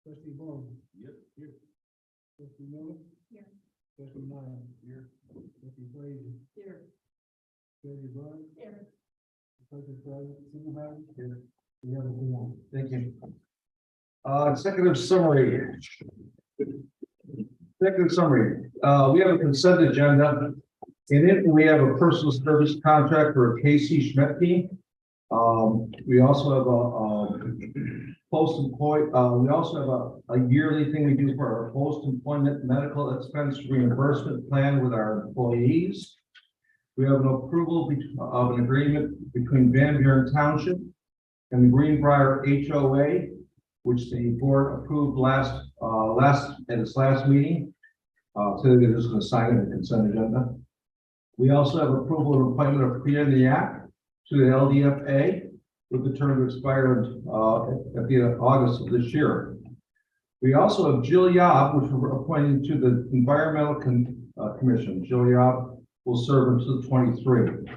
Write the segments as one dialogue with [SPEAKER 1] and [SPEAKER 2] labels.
[SPEAKER 1] Trustee Vaughn.
[SPEAKER 2] Yep, here.
[SPEAKER 1] Trustee Miller.
[SPEAKER 3] Here.
[SPEAKER 1] Trustee Miles.
[SPEAKER 2] Here.
[SPEAKER 1] Trustee Frazier.
[SPEAKER 3] Here.
[SPEAKER 1] Trustee Burns.
[SPEAKER 3] Here.
[SPEAKER 1] Trustee President, Supervisor. Here. We have a quorum.
[SPEAKER 2] Thank you. Executive summary. Executive summary. We have a consent agenda. In it, we have a personal service contract for Casey Schmetke. We also have a post-employed, we also have a yearly thing we do for our post-employment medical expense reimbursement plan with our employees. We have an approval of an agreement between Van Buren Township and the Greenbrier HOA, which the board approved at its last meeting. So they're just going to sign it in the consent agenda. We also have approval of appointment of Priya Nayak to the LDFA with the term to expire at the end of August of this year. We also have Jill Yob, which we're appointing to the Environmental Commission. Jill Yob will serve until 23.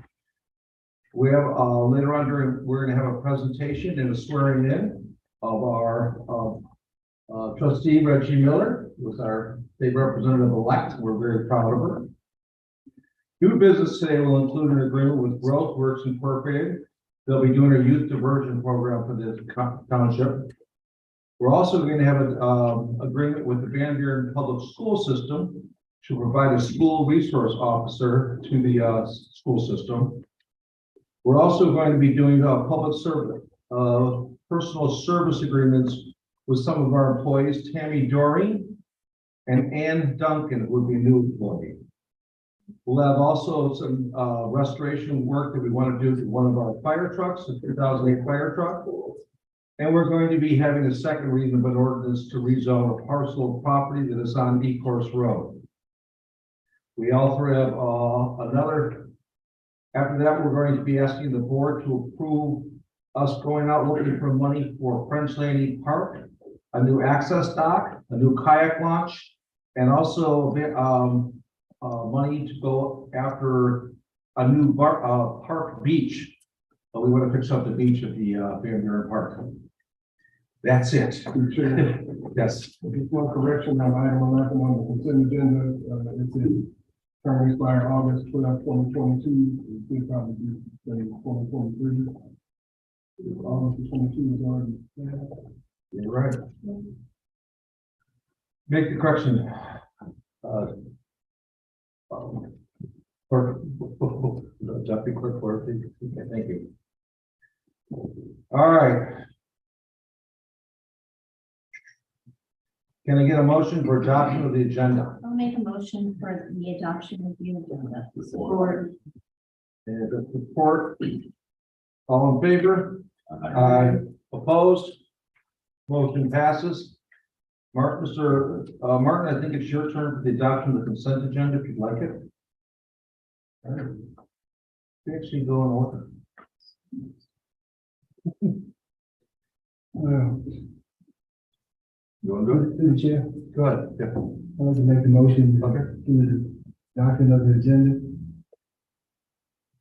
[SPEAKER 2] We have later on we're going to have a presentation and a swearing in of our trustee Reggie Miller, who's our state representative elect. We're very proud of her. New business today will include an agreement with Growth Works Incorporated. They'll be doing a youth diversion program for this township. We're also going to have an agreement with the Van Buren Public School System to provide a school resource officer to the school system. We're also going to be doing public service, personal service agreements with some of our employees. Tammy Dory and Ann Duncan will be a new employee. We'll have also some restoration work that we want to do to one of our fire trucks, the 2008 fire truck. And we're going to be having a second reading of an ordinance to rezone a parcel of property that is on Ecorse Road. We also have after that, we're going to be asking the board to approve us going out looking for money for French Landing Park, a new access dock, a new kayak launch, and also money to go after a new park beach. But we want to fix up the beach at the Van Buren Park. That's it. Yes.
[SPEAKER 1] Just one correction on item 11 on the consent agenda. It's in term expire August 12, 2022. It should probably be 2023. August 22 is already.
[SPEAKER 2] You're right. Make the correction. Deputy Clerk, okay, thank you. All right. Can I get a motion for adoption of the agenda?
[SPEAKER 3] I'll make a motion for the adoption of the agenda. Support.
[SPEAKER 2] And the support. All in favor? Aye. Opposed? Motion passes. Mr. Martin, I think it's your turn for the adoption of the consent agenda, if you'd like it. All right. We actually go in order. You want to do
[SPEAKER 1] Through the chair,
[SPEAKER 2] it? Go ahead. Yeah.
[SPEAKER 1] I'd like to make the motion
[SPEAKER 2] Okay.
[SPEAKER 1] to the adoption of the agenda.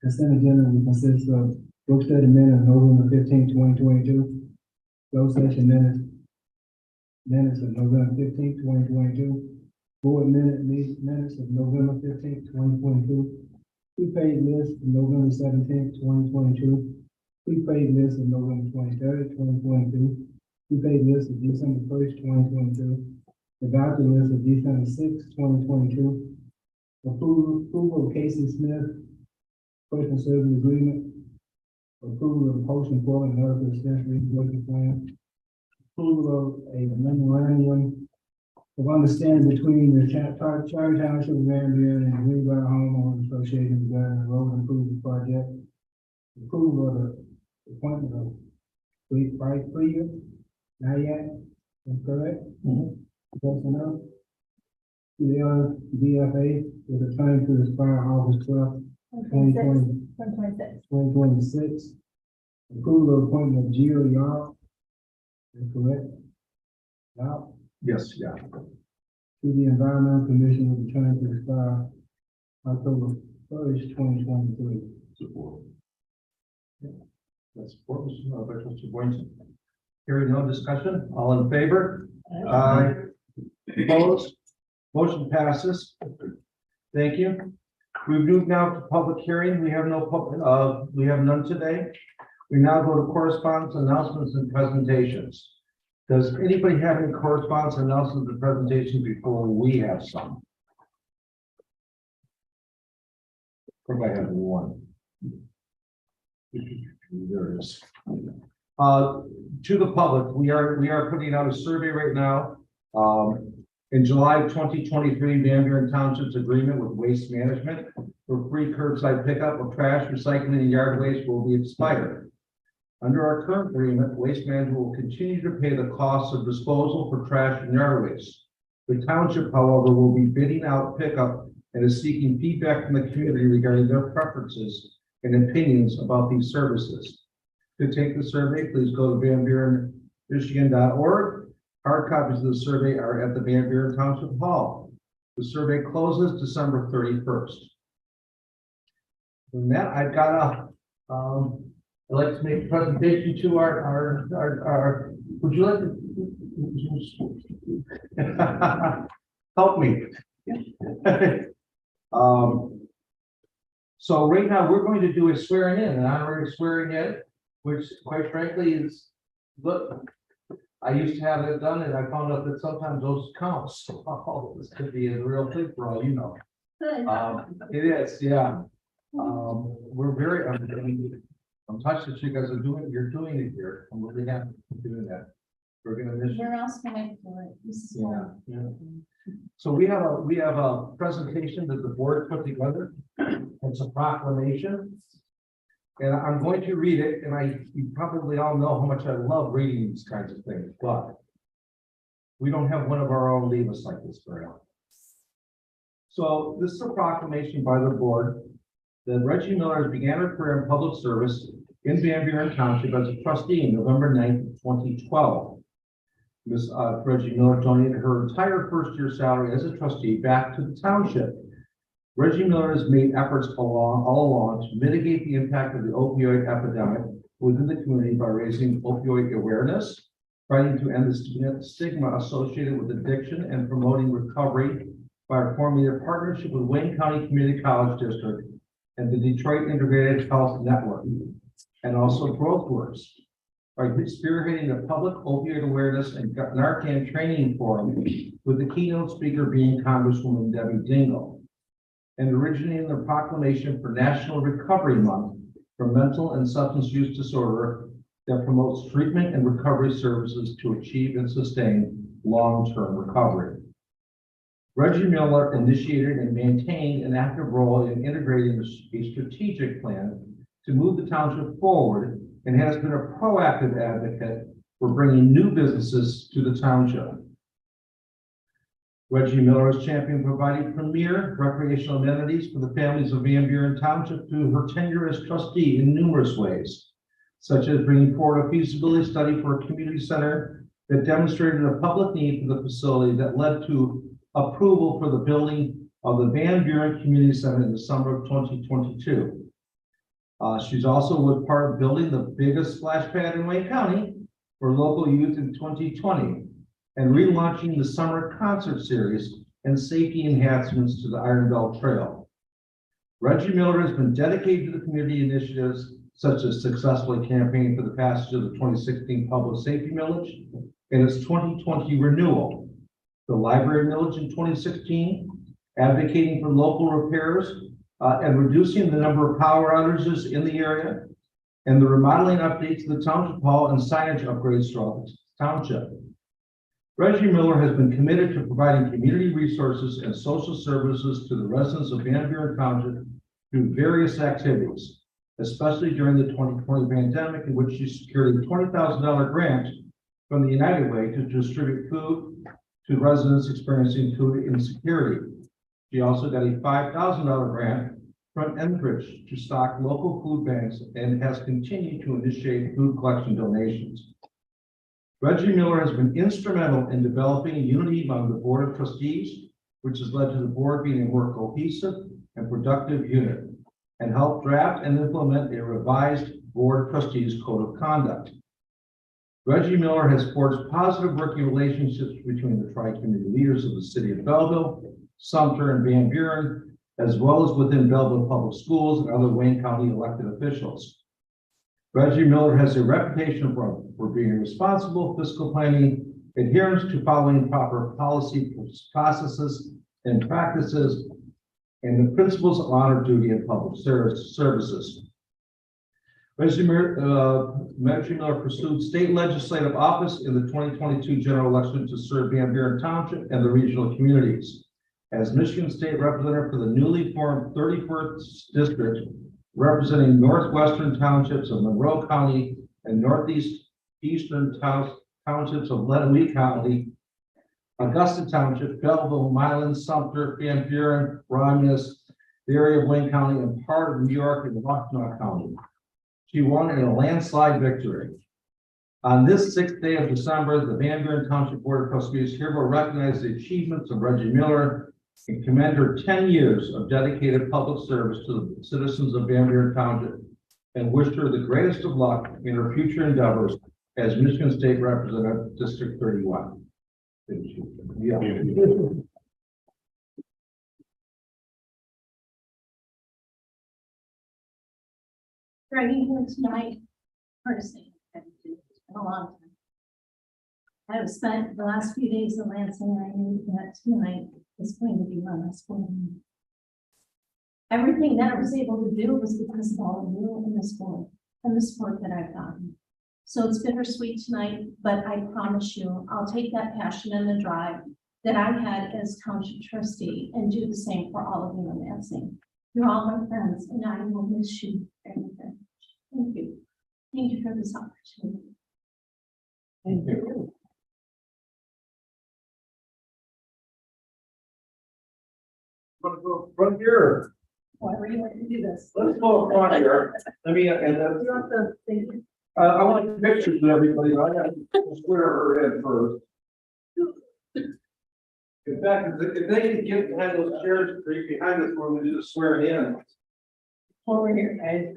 [SPEAKER 1] Consent agenda will consist of work study minutes of November 15, 2022. Closed session minutes of November 15, 2022. Board minutes of November 15, 2022. Prepaid list of November 17, 2022. Prepaid list of November 23, 2022. Prepaid list of December 1st, 2022. The voucher list of December 6, 2022. Approval of Casey Smith personal service agreement. Approval of the post-employment medical expense reimbursement plan. Approval of a memorandum of understanding between the Charter Township of Van Buren and the Greenbrier Homeowners Association regarding the road improvement project. Approval of the appointment of Priya Nayak, that's correct? Personnel. To the DFA with a time to expire August 12th, 2020. 2026. Approval of appointment of Jill Yob Is that correct? Now,
[SPEAKER 2] Yes, yeah.
[SPEAKER 1] to the Environmental Commission with the term to expire October 1st, 2023.
[SPEAKER 2] Support. That's support, by trustee Boynton. Hearing no discussion, all in favor? Aye. Opposed? Motion passes. Thank you. We move now to public hearing. We have we have none today. We now go to correspondence, announcements, and presentations. Does anybody have any correspondence, announcements, and presentations before we have some? Everybody have one. There it is. To the public, we are putting out a survey right now. In July 2023, Van Buren Township's agreement with Waste Management for free curbside pickup of trash, recycling, and yard waste will be expired. Under our current agreement, Waste Management will continue to pay the costs of disposal for trash and yard waste. The township, however, will be bidding out pickup and is seeking feedback from the community regarding their preferences and opinions about these services. To take the survey, please go to vanburenmichigan.org. Hard copies of the survey are at the Van Buren Township Hall. The survey closes December 31st. And that I've got I'd like to make a presentation to our would you like to help me? So right now we're going to do a swearing in, an honorary swearing in, which quite frankly is, look, I used to have it done and I found out that sometimes those counts. Oh, this could be a real thing for all you know.
[SPEAKER 3] Good.
[SPEAKER 2] It is, yeah. We're very, I'm touched that you guys are doing, you're doing it here. I'm really happy for doing that. We're gonna miss you.
[SPEAKER 3] We're all swimming for it. This is
[SPEAKER 2] Yeah,
[SPEAKER 3] fun.
[SPEAKER 2] yeah. So we have a presentation that the board put together. It's a proclamation. And I'm going to read it, and you probably all know how much I love reading these kinds of things, but we don't have one of our own leave us like this very often. So this is a proclamation by the board that Reggie Miller began her career in public service in Van Buren Township as a trustee on November 9th, 2012. Ms. Reggie Miller donated her entire first-year salary as a trustee back to the township. Reggie Miller has made efforts all along to mitigate the impact of the opioid epidemic within the community by raising opioid awareness, fighting to end the stigma associated with addiction, and promoting recovery by forming a partnership with Wayne County Community College District and the Detroit Integrated Health Network, and also GrowthWorks, by spearheading a public opioid awareness and Narcan training forum, with the keynote speaker being Congresswoman Debbie Dingell, and originating the proclamation for National Recovery Month for mental and substance use disorder that promotes treatment and recovery services to achieve and sustain long-term recovery. Reggie Miller initiated and maintained an active role in integrating a strategic plan to move the township forward and has been a proactive advocate for bringing new businesses to the township. Reggie Miller has championed providing premier recreational amenities for the families of Van Buren Township through her tenure as trustee in numerous ways, such as bringing forward a feasibility study for a community center that demonstrated a public need for the facility that led to approval for the building of the Van Buren Community Center in the summer of 2022. She's also was part of building the biggest splash pad in Wayne County for local youth in 2020 and relaunching the summer concert series and safety enhancements to the Iron Belt Trail. Reggie Miller has been dedicated to the community initiatives such as successfully campaigning for the passage of the 2016 Public Safety Millage and its 2020 renewal, the Library Millage in 2016, advocating for local repairs and reducing the number of power outages in the area, and the remodeling updates to the Township Hall and signage upgrades throughout the township. Reggie Miller has been committed to providing community resources and social services to the residents of Van Buren Township through various activities, especially during the 2020 pandemic, in which she secured a $20,000 grant from the United Way to distribute food to residents experiencing food insecurity. She also got a $5,000 grant from Enbridge to stock local food banks and has continued to initiate food collection donations. Reggie Miller has been instrumental in developing unity among the Board of Trustees, which has led to the board being a more cohesive and productive unit, and helped draft and implement a revised Board of Trustees Code of Conduct. Reggie Miller has forged positive working relationships between the tri-community leaders of the city of Belleville, Sumter, and Van Buren, as well as within Belleville Public Schools and other Wayne County elected officials. Reggie Miller has a reputation for being responsible, fiscal planning, adherence to following proper policy processes and practices, and the principles of honor, duty, and public services. Reggie Miller pursued state legislative office in the 2022 general election to serve Van Buren Township and the regional communities. As Michigan State Representative for the newly formed 31st District, representing northwestern townships of Monroe County and northeastern townships of Lenawee County, Augusta Township, Belleville, Milan, Sumter, Van Buren, Romulus, the area of Wayne County, and part of New York and Washtenaw County. She won in a landslide victory. On this 6th day of December, the Van Buren Township Board of Trustees hereby recognize the achievements of Reggie Miller and commend her 10 years of dedicated public service to the citizens of Van Buren Township, and wish her the greatest of luck in her future endeavors as Michigan State Representative, District 31. Yeah.
[SPEAKER 3] Dragging here tonight, personally, I've been a long time. I have spent the last few days in Lansing, and I knew that tonight is going to be my last one. Everything that I was able to do was because of all of you in this board and the support that I've gotten. So it's bittersweet tonight, but I promise you, I'll take that passion and the drive that I had as township trustee and do the same for all of you in Lansing. You're all my friends, and I will miss you very much. Thank you. Thank you for this opportunity.
[SPEAKER 2] Thank you. Want to go front here?
[SPEAKER 3] Why were you going to do this?
[SPEAKER 2] Let's go front here. Let me, and
[SPEAKER 3] You want the thing?
[SPEAKER 2] I want pictures of everybody. I got to swear her in first. In fact, if they can get behind those chairs, behind us where we do the swearing in.
[SPEAKER 3] Over here, guys.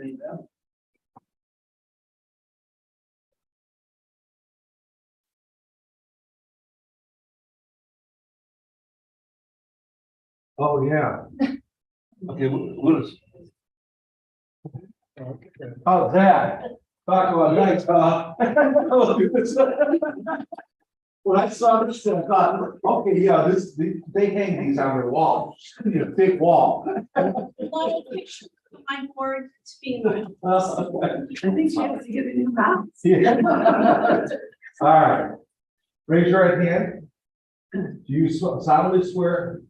[SPEAKER 2] Oh, yeah. Okay, what is? How's that? Talk about nice, huh? When I saw this, I thought, okay, yeah, they hang these on their wall, a big wall.
[SPEAKER 3] My board to be.
[SPEAKER 2] I
[SPEAKER 3] think she has to get a new house.
[SPEAKER 2] All right. Raise your right hand. Do you solemnly swear?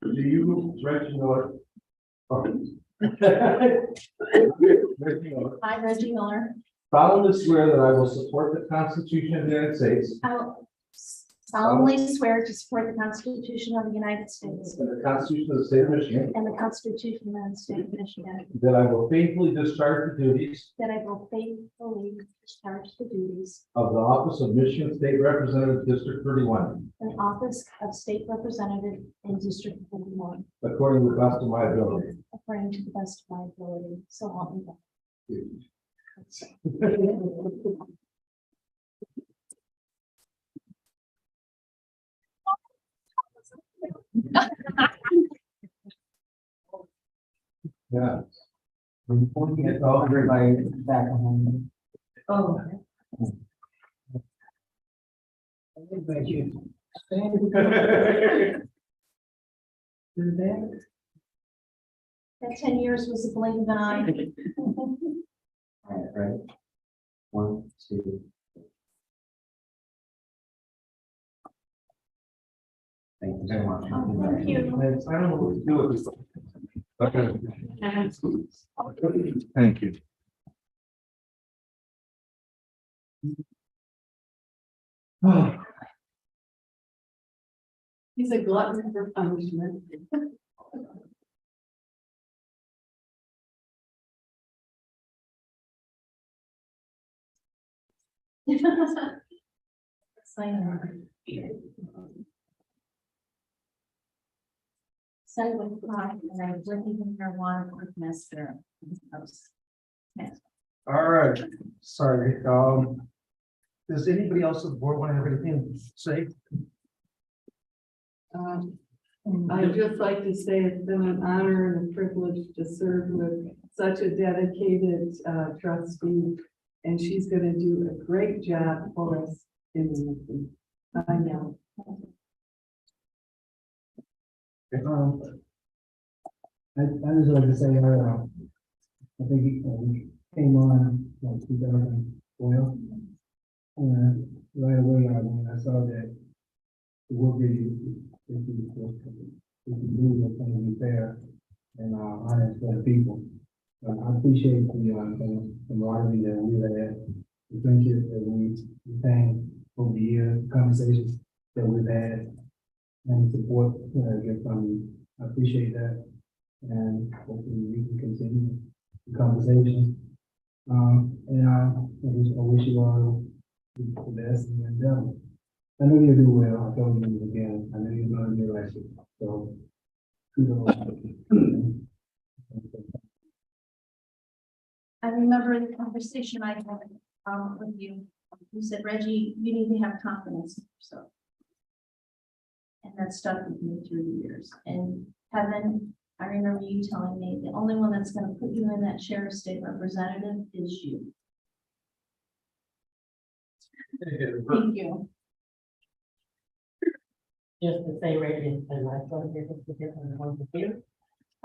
[SPEAKER 2] Do you, Reggie Miller?
[SPEAKER 3] I, Reggie Miller,
[SPEAKER 2] Solemnly swear that I will support the Constitution of the United States
[SPEAKER 3] I solemnly swear to support the Constitution of the United States
[SPEAKER 2] and the Constitution of the State of Michigan,
[SPEAKER 3] and the Constitution of the State of Michigan,
[SPEAKER 2] that I will faithfully discharge the duties
[SPEAKER 3] that I will faithfully discharge the duties
[SPEAKER 2] of the office of Michigan State Representative, District 31,
[SPEAKER 3] in the office of State Representative in District 31,
[SPEAKER 2] according to the best of my ability.
[SPEAKER 3] according to the best of my ability. So help me God.
[SPEAKER 2] Yeah. It's all everybody back home.
[SPEAKER 3] Oh.
[SPEAKER 1] Thank you.
[SPEAKER 3] That 10 years was a blink of an eye.
[SPEAKER 2] Right. 1, 2. Thank you very much.
[SPEAKER 3] Thank you.
[SPEAKER 2] I don't know what to do with this. Okay. Thank you.
[SPEAKER 3] He's a glutton for punishment. Sign. Said with pride, and I wouldn't even marijuana with mascara.
[SPEAKER 2] All right, sorry, does anybody else on the board want to have anything to say?
[SPEAKER 4] I'd just like to say it's been an honor and a privilege to serve with such a dedicated trustee. And she's gonna do a great job for us in the meeting. I know.
[SPEAKER 1] I just like to say, I think we came on like 2012. And right away, when I saw that the work that you do was going to be fair and honest for the people. I appreciate the camaraderie that we had, the friendship that we retained over the years, conversations that we've had, and the support that I get from you. I appreciate that, and hopefully we can continue the conversation. I wish you all the best and endeavor. I know you do well. I told you again. I know you're going to be elected. So kudos.
[SPEAKER 3] I remember the conversation I had with you. You said, Reggie, you need to have confidence in yourself. And that stuck with me through the years. And Kevin, I remember you telling me the only one that's going to put you in that chair of state representative is you. Thank you.
[SPEAKER 5] Just to say, Reggie, it's been my pleasure to get on the phone with you.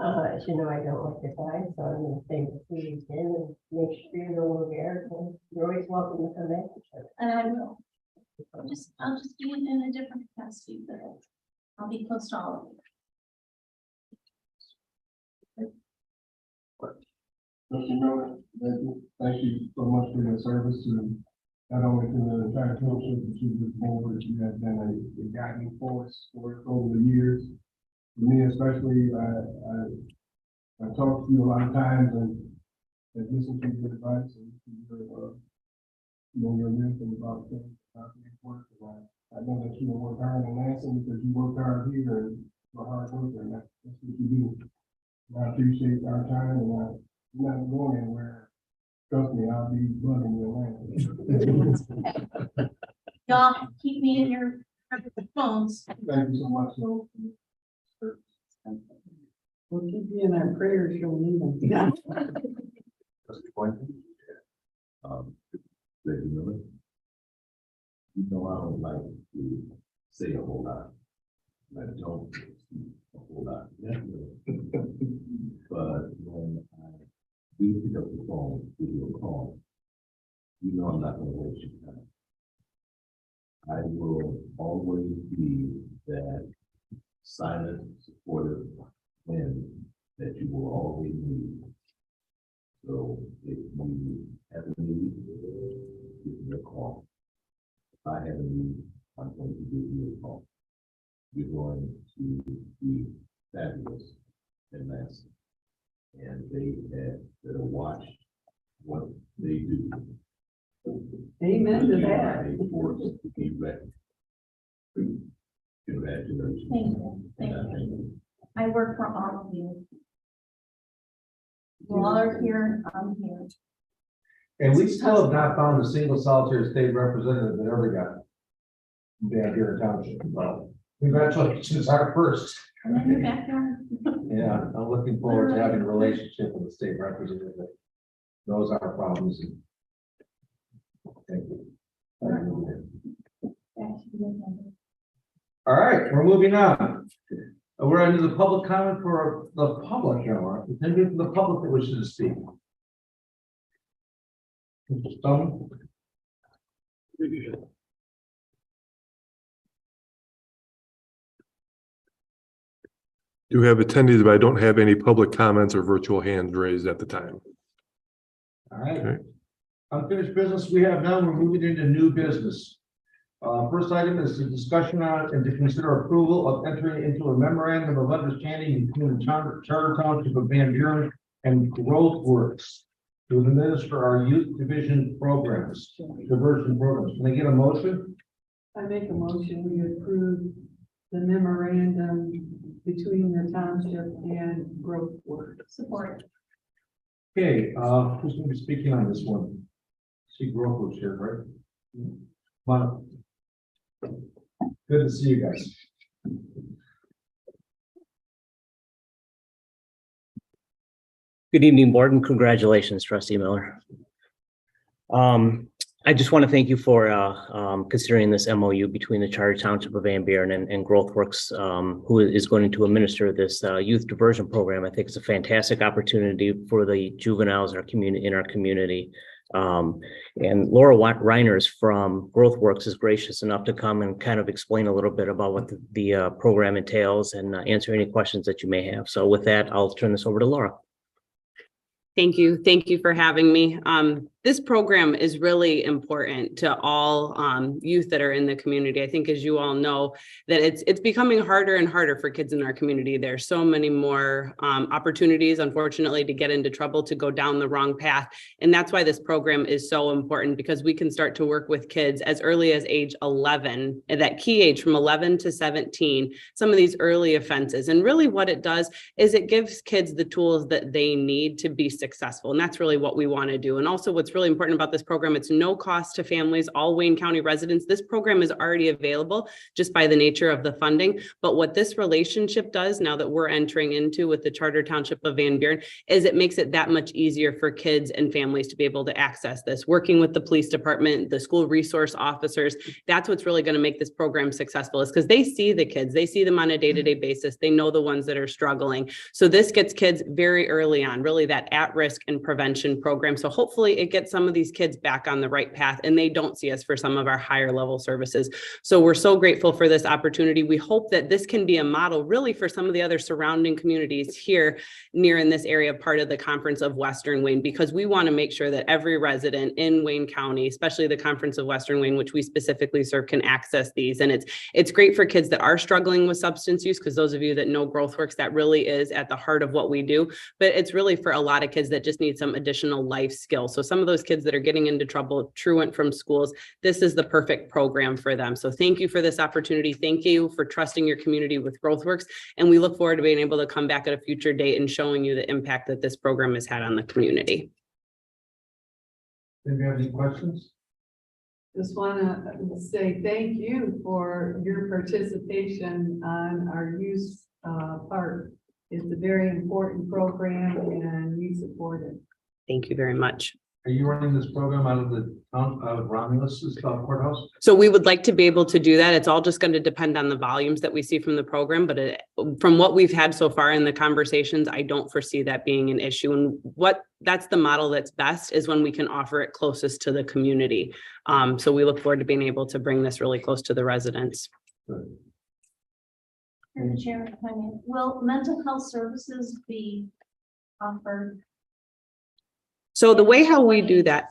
[SPEAKER 5] As you know, I don't like to die, so I'm going to say the please again and make sure you're aware. You're always welcome to come back.
[SPEAKER 3] And I will. I'll just be in a different capacity, but I'll be close to all of you.
[SPEAKER 6] Mr. Miller, thank you so much for your service to not only to the entire council, but to the board. You have been a guiding force for over the years. For me especially, I talked to you a lot of times and listened to your advice and your wisdom about things, about the work. I know that you work hard in Lansing because you work hard here and you're a hard worker, and that's what you do. And I appreciate our time, and I'm not going anywhere. Trust me, I'll be bugging you around.
[SPEAKER 3] Y'all keep me in your phones.
[SPEAKER 6] Thank you so much.
[SPEAKER 4] We'll keep you in our prayers, you'll need them.
[SPEAKER 7] Reggie Miller. You know, I don't like to say a whole lot. I don't speak a whole lot. But when I do pick up the phone, give you a call, you know I'm not going to waste your time. I will always be that silent, supportive friend that you will always need. So if you have a need, give me a call. If I have a need, I'm going to give you a call. You're going to be fabulous and nice. And they have better watch what they do.
[SPEAKER 4] Amen to
[SPEAKER 7] You
[SPEAKER 4] that.
[SPEAKER 7] are a force to be reckoned. Congratulations.
[SPEAKER 3] Thank you. Thank you. I work for all of you. You all are here, I'm here.
[SPEAKER 2] And we still have not found a single solitary state representative that ever got down here in township. Well, congratulations, our first.
[SPEAKER 3] And then your backyard.
[SPEAKER 2] Yeah, I'm looking forward to having a relationship with the state representative that knows our problems. Thank you. All right, we're moving on. We're into the public comment for the public now. Anybody from the public that wishes to speak. Mr. Stone?
[SPEAKER 8] Do have attendees, but I don't have any public comments or virtual hands raised at the time.
[SPEAKER 2] All right.
[SPEAKER 8] Okay.
[SPEAKER 2] Unfinished business we have now, we're moving into new business. First item is the discussion on and to consider approval of entering into a memorandum of understanding between the Charter Township of Van Buren and Growth Works to administer our youth division programs, diversion programs. Can I get a motion?
[SPEAKER 4] I make a motion, we approve the memorandum between the township and Growth Works.
[SPEAKER 3] Support.
[SPEAKER 2] Okay, who's going to be speaking on this one? See Grove was here, right? Come on up. Good to see you guys.
[SPEAKER 9] Good evening, board, and congratulations, trustee Miller. I just want to thank you for considering this MOU between the Charter Township of Van Buren and GrowthWorks, who is going to administer this youth diversion program. I think it's a fantastic opportunity for the juveniles in our community. And Laura Reiners from GrowthWorks is gracious enough to come and kind of explain a little bit about what the program entails and answer any questions that you may have. So with that, I'll turn this over to Laura.
[SPEAKER 10] Thank you. Thank you for having me. This program is really important to all youth that are in the community. I think, as you all know, that it's becoming harder and harder for kids in our community. There's so many more opportunities, unfortunately, to get into trouble, to go down the wrong path. And that's why this program is so important, because we can start to work with kids as early as age 11, at that key age from 11 to 17, some of these early offenses. And really what it does is it gives kids the tools that they need to be successful. And that's really what we want to do. And also what's really important about this program, it's no cost to families, all Wayne County residents. This program is already available just by the nature of the funding. But what this relationship does now that we're entering into with the Charter Township of Van Buren is it makes it that much easier for kids and families to be able to access this. Working with the police department, the school resource officers, that's what's really going to make this program successful, is because they see the kids, they see them on a day-to-day basis. They know the ones that are struggling. So this gets kids very early on, really that at-risk and prevention program. So hopefully it gets some of these kids back on the right path and they don't see us for some of our higher level services. So we're so grateful for this opportunity. We hope that this can be a model really for some of the other surrounding communities here near in this area, part of the Conference of Western Wayne, because we want to make sure that every resident in Wayne County, especially the Conference of Western Wayne, which we specifically serve, can access these. And it's great for kids that are struggling with substance use, because those of you that know GrowthWorks, that really is at the heart of what we do. But it's really for a lot of kids that just need some additional life skills. So some of those kids that are getting into trouble, truant from schools, this is the perfect program for them. So thank you for this opportunity. Thank you for trusting your community with GrowthWorks. And we look forward to being able to come back at a future date and showing you the impact that this program has had on the community.
[SPEAKER 2] Do you have any questions?
[SPEAKER 4] Just want to say thank you for your participation on our youth part. It's a very important program and we support it.
[SPEAKER 10] Thank you very much.
[SPEAKER 2] Are you running this program out of the town of Romulus's courthouse?
[SPEAKER 10] So we would like to be able to do that. It's all just going to depend on the volumes that we see from the program. But from what we've had so far in the conversations, I don't foresee that being an issue. And that's the model that's best, is when we can offer it closest to the community. So we look forward to being able to bring this really close to the residents.
[SPEAKER 3] Through the chair, if I may, will mental health services be offered?
[SPEAKER 10] So the way how we do that,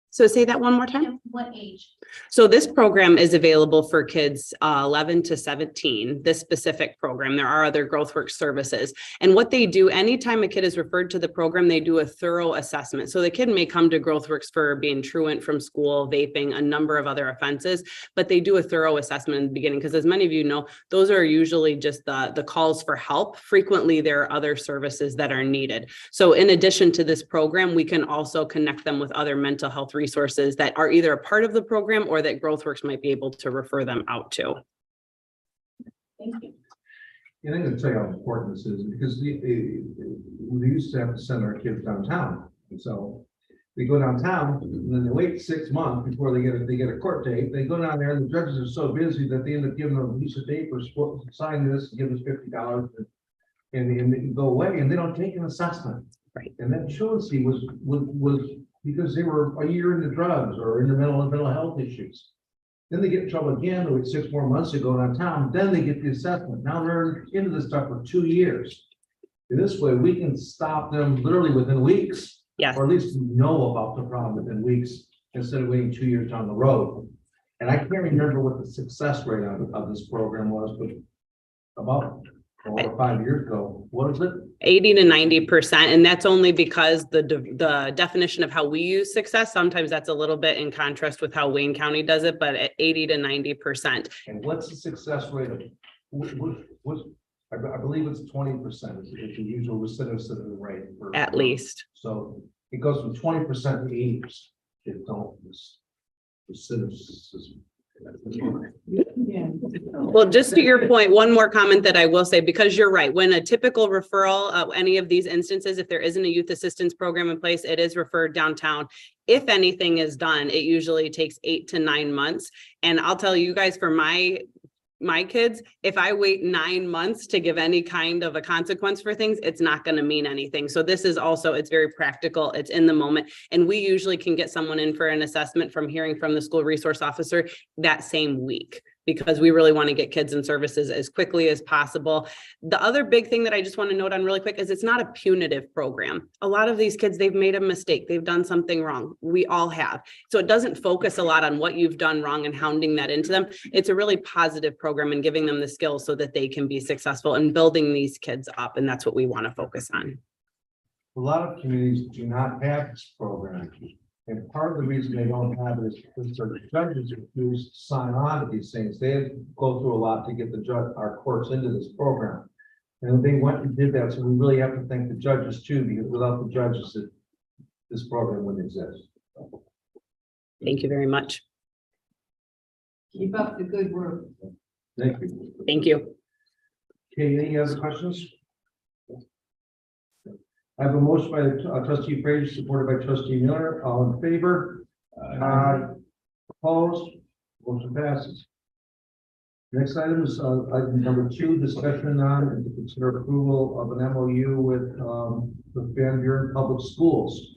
[SPEAKER 10] so say that one more time.
[SPEAKER 3] At what age?
[SPEAKER 10] So this program is available for kids 11 to 17, this specific program. There are other GrowthWorks services. And what they do, anytime a kid is referred to the program, they do a thorough assessment. So the kid may come to GrowthWorks for being truant from school, vaping, a number of other offenses, but they do a thorough assessment in the beginning, because as many of you know, those are usually just the calls for help. Frequently, there are other services that are needed. So in addition to this program, we can also connect them with other mental health resources that are either a part of the program or that GrowthWorks might be able to refer them out to.
[SPEAKER 3] Thank you.
[SPEAKER 2] I think I'll tell you how important this is, because we used to have to send our kids downtown. And so they go downtown and then they wait 6 months before they get a court date. They go down there and the judges are so busy that they end up giving them a piece of paper, sign this, give us $50 and they can go away, and they don't take an assessment.
[SPEAKER 10] Right.
[SPEAKER 2] And that truancy was because they were a year into drugs or into mental health issues. Then they get in trouble again, they wait 6 more months to go downtown, then they get the assessment. Now they're into this stuff for 2 years. In this way, we can stop them literally within weeks.
[SPEAKER 10] Yes.
[SPEAKER 2] Or at least know about the problem within weeks instead of waiting 2 years down the road. And I can't remember what the success rate of this program was, but about Or 5 years ago, what is it?
[SPEAKER 10] 80 to 90%. And that's only because the definition of how we use success, sometimes that's a little bit in contrast with how Wayne County does it, but at 80 to 90%.
[SPEAKER 2] And what's the success rate of, I believe it's 20% is the usual recidivism rate.
[SPEAKER 10] At least.
[SPEAKER 2] So it goes from 20% to 80%. It don't, recidivism.
[SPEAKER 4] Yeah.
[SPEAKER 10] Well, just to your point, one more comment that I will say, because you're right, when a typical referral of any of these instances, if there isn't a youth assistance program in place, it is referred downtown. If anything is done, it usually takes 8 to 9 months. And I'll tell you guys, for my kids, if I wait 9 months to give any kind of a consequence for things, it's not going to mean anything. So this is also, it's very practical. It's in the moment. And we usually can get someone in for an assessment from hearing from the school resource officer that same week, because we really want to get kids in services as quickly as possible. The other big thing that I just want to note on really quick is it's not a punitive program. A lot of these kids, they've made a mistake. They've done something wrong. We all have. So it doesn't focus a lot on what you've done wrong and hounding that into them. It's a really positive program and giving them the skills so that they can be successful and building these kids up. And that's what we want to focus on.
[SPEAKER 2] A lot of communities do not have this program. And part of the reason they don't have it is because their judges refuse to sign on to these things. They have to go through a lot to get our courts into this program. And they went and did that. So we really have to thank the judges too, because without the judges, this program wouldn't exist.
[SPEAKER 10] Thank you very much.
[SPEAKER 4] Keep up the good work.
[SPEAKER 2] Thank you.
[SPEAKER 10] Thank you.
[SPEAKER 2] Okay, any other questions? I have a motion by trustee Frazier, supported by trustee Miller. All in favor? Opposed? Motion passes. Next item is item number 2, discussion on and to consider approval of an MOU with Van Buren Public Schools.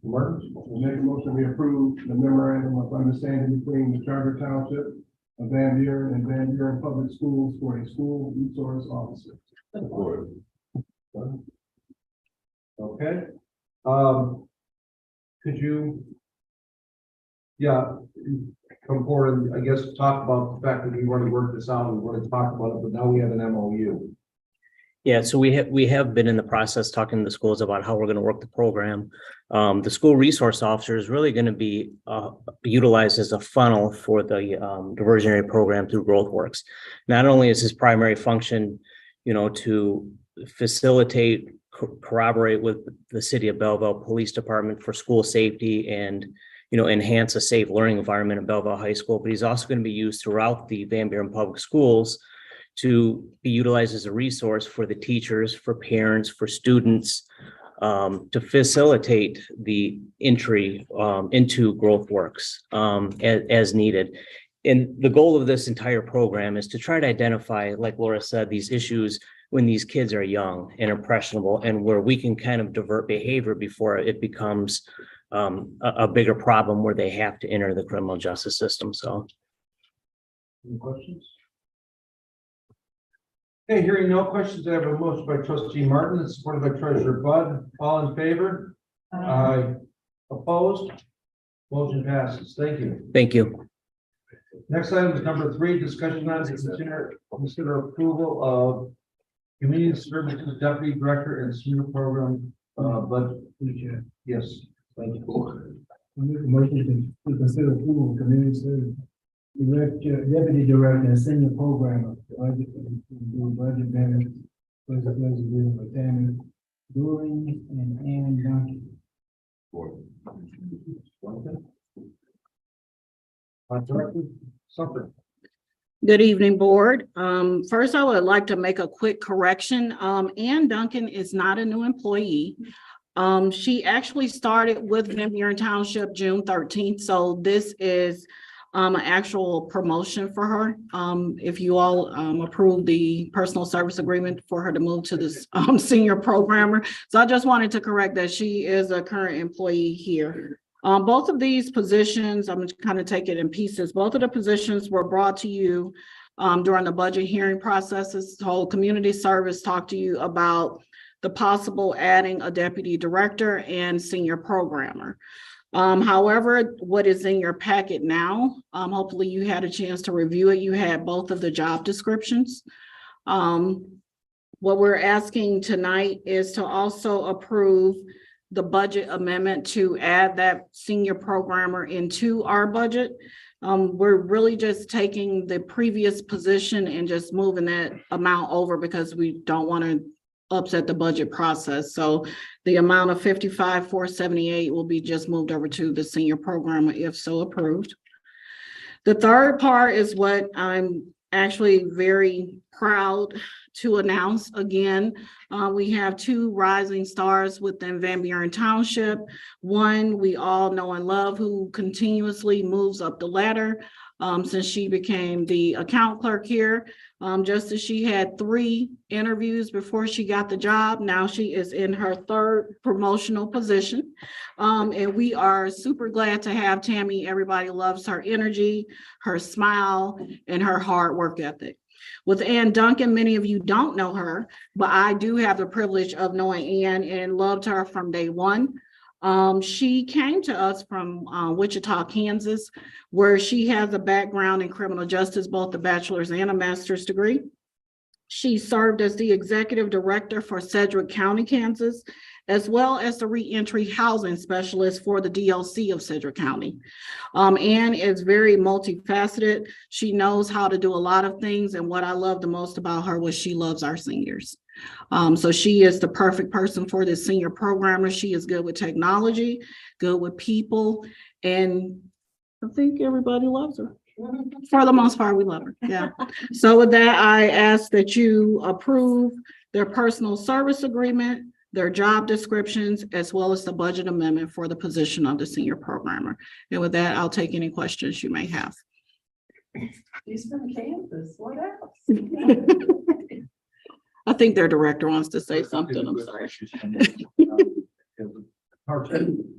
[SPEAKER 2] Martin?
[SPEAKER 6] We'll make a motion to approve the memorandum of understanding between the Charter Township of Van Buren and Van Buren Public Schools for a school resource officer.
[SPEAKER 7] Support.
[SPEAKER 2] Okay. Could you, come forward and I guess talk about the fact that we've already worked this out, we've already talked about it, but now we have an MOU.
[SPEAKER 9] Yeah, so we have been in the process talking to the schools about how we're going to work the program. The school resource officer is really going to be utilized as a funnel for the diversionary program through GrowthWorks. Not only is his primary function, to facilitate, corroborate with the city of Belleville Police Department for school safety and, enhance a safe learning environment at Belleville High School, but he's also going to be used throughout the Van Buren Public Schools to be utilized as a resource for the teachers, for parents, for students, to facilitate the entry into GrowthWorks as needed. And the goal of this entire program is to try to identify, like Laura said, these issues when these kids are young and impressionable, and where we can kind of divert behavior before it becomes a bigger problem where they have to enter the criminal justice system. So,
[SPEAKER 2] Any questions? Okay, hearing no questions, I have a motion by trustee Martin and supported by treasurer Bud. All in favor? Aye. Opposed? Motion passes. Thank you.
[SPEAKER 9] thank you.
[SPEAKER 2] Next item is number 3, discussion on consider approval of community services deputy director and senior program, budget. Yes, thank you.
[SPEAKER 1] I make a motion to consider approval of community service deputy director and senior programmer, budget benefits, first agreement with Tammy Doring and Ann Duncan.
[SPEAKER 2] Director, something.
[SPEAKER 11] Good evening, board. First, I would like to make a quick correction. Ann Duncan is not a new employee. She actually started with Van Buren Township June 13th, so this is an actual promotion for her. If you all approve the personal service agreement for her to move to this senior programmer. So I just wanted to correct that she is a current employee here. Both of these positions, I'm going to kind of take it in pieces. Both of the positions were brought to you during the budget hearing processes. The whole community service talked to you about the possible adding a deputy director and senior programmer. However, what is in your packet now, hopefully you had a chance to review it. You had both of the job descriptions. What we're asking tonight is to also approve the budget amendment to add that senior programmer into our budget. We're really just taking the previous position and just moving that amount over because we don't want to upset the budget process. So the amount of 55,478 will be just moved over to the senior programmer if so approved. The third part is what I'm actually very proud to announce again. We have two rising stars within Van Buren Township. One we all know and love who continuously moves up the ladder since she became the account clerk here. Just as she had 3 interviews before she got the job, now she is in her 3rd promotional position. And we are super glad to have Tammy. Everybody loves her energy, her smile, and her hard work ethic. With Ann Duncan, many of you don't know her, but I do have the privilege of knowing Ann and loved her from day one. She came to us from Wichita, Kansas, where she has a background in criminal justice, both a bachelor's and a master's degree. She served as the executive director for Sedgwick County, Kansas, as well as the reentry housing specialist for the DLC of Sedgwick County. Ann is very multifaceted. She knows how to do a lot of things. And what I love the most about her was she loves our seniors. So she is the perfect person for this senior programmer. She is good with technology, good with people, and I think everybody loves her. For the most part, we love her. Yeah. So with that, I ask that you approve their personal service agreement, their job descriptions, as well as the budget amendment for the position of the senior programmer. And with that, I'll take any questions you may have.
[SPEAKER 4] She's from Kansas, what else?
[SPEAKER 11] I think their director wants to say something. I'm sorry.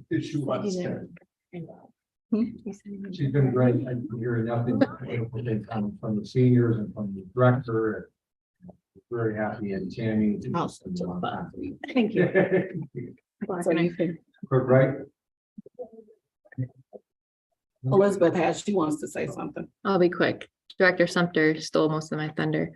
[SPEAKER 2] Issue was there. She's been great. I'm hearing nothing from the seniors and from the director. Very happy, and Tammy.
[SPEAKER 11] Thank you.
[SPEAKER 2] Right?
[SPEAKER 11] Elizabeth has, she wants to say something.
[SPEAKER 12] I'll be quick. Director Sumter stole most of my thunder.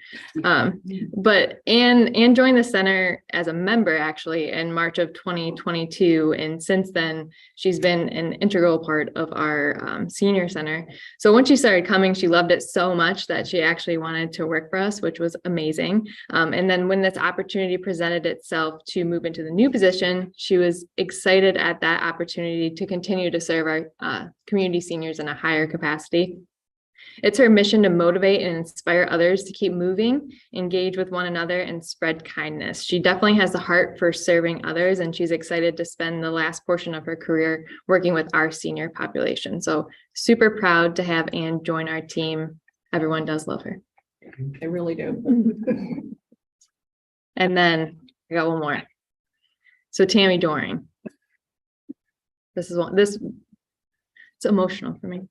[SPEAKER 12] But Ann joined the center as a member actually in March of 2022. And since then, she's been an integral part of our senior center. So when she started coming, she loved it so much that she actually wanted to work for us, which was amazing. And then when this opportunity presented itself to move into the new position, she was excited at that opportunity to continue to serve our community seniors in a higher capacity. It's her mission to motivate and inspire others to keep moving, engage with one another, and spread kindness. She definitely has the heart for serving others, and she's excited to spend the last portion of her career working with our senior population. So super proud to have Ann join our team. Everyone does love her.
[SPEAKER 11] They really do.
[SPEAKER 12] And then I got one more. So Tammy Doring. It's emotional for me.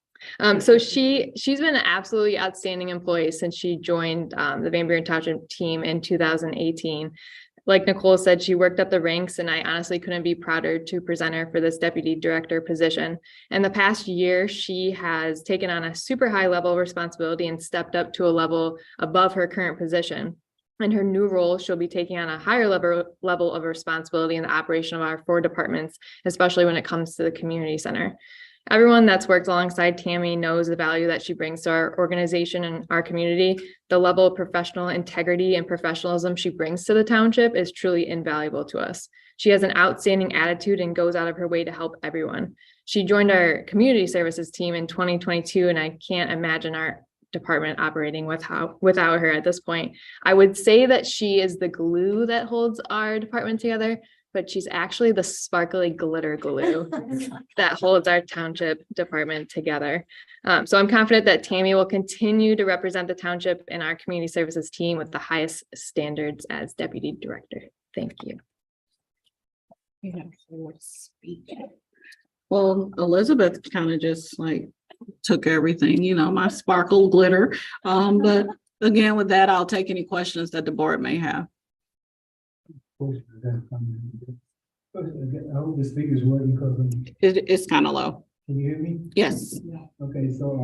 [SPEAKER 12] So she's been an absolutely outstanding employee since she joined the Van Buren Township team in 2018. Like Nicole said, she worked up the ranks, and I honestly couldn't be prouder to present her for this deputy director position. In the past year, she has taken on a super high level of responsibility and stepped up to a level above her current position. In her new role, she'll be taking on a higher level of responsibility in the operation of our 4 departments, especially when it comes to the community center. Everyone that's worked alongside Tammy knows the value that she brings to our organization and our community. The level of professional integrity and professionalism she brings to the township is truly invaluable to us. She has an outstanding attitude and goes out of her way to help everyone. She joined our community services team in 2022, and I can't imagine our department operating without her at this point. I would say that she is the glue that holds our department together, but she's actually the sparkly glitter glue that holds our township department together. So I'm confident that Tammy will continue to represent the township and our community services team with the highest standards as deputy director. Thank you.
[SPEAKER 11] Well, Elizabeth kind of just like took everything, my sparkle glitter. But again, with that, I'll take any questions that the board may have.
[SPEAKER 1] I hope the speaker's working because
[SPEAKER 11] It's kind of low.
[SPEAKER 1] can you hear me?
[SPEAKER 11] Yes.
[SPEAKER 1] Okay, so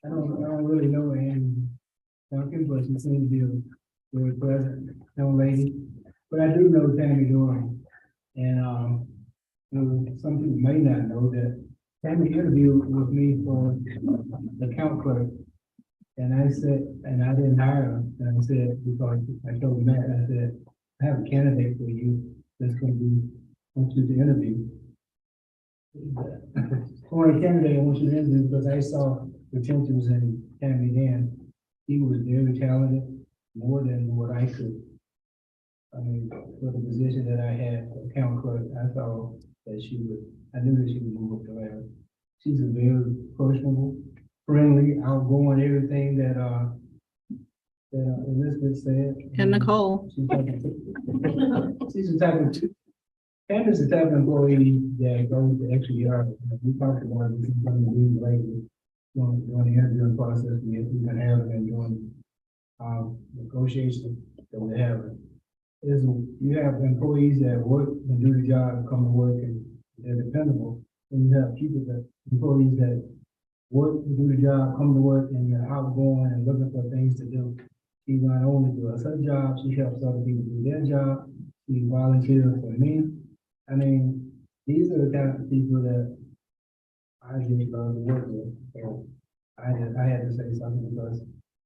[SPEAKER 1] I don't really know Ann Duncan, but she seemed to be a very pleasant young lady. But I do know Tammy Dorn. And, you know, some people may not know that Tammy interviewed with me for the account clerk. And I said, and I didn't hire her, and I said, because I told Matt, I said, I have a candidate for you that's gonna be, want you to interview. For a candidate, I want you to interview because I saw potentials in Tammy Dan. He was very talented, more than what I could. I mean, for the position that I had, account clerk, I thought that she would, I knew that she would move up the ladder. She's a very personable, friendly, outgoing, everything that, Elizabeth said.
[SPEAKER 11] And Nicole.
[SPEAKER 1] She's the type of, and is the type of employee that goes the extra yard. We talked about this in some of the meetings lately, during the interviewing process, we've been having during, negotiations that we have. You have employees that work and do the job, come to work, and they're dependable. And you have people that, employees that work, do the job, come to work, and they're outgoing and looking for things to do. She not only does her job, she helps other people do their job. She volunteers for me. I mean, these are the type of people that I really love to work with. So I had to say something because I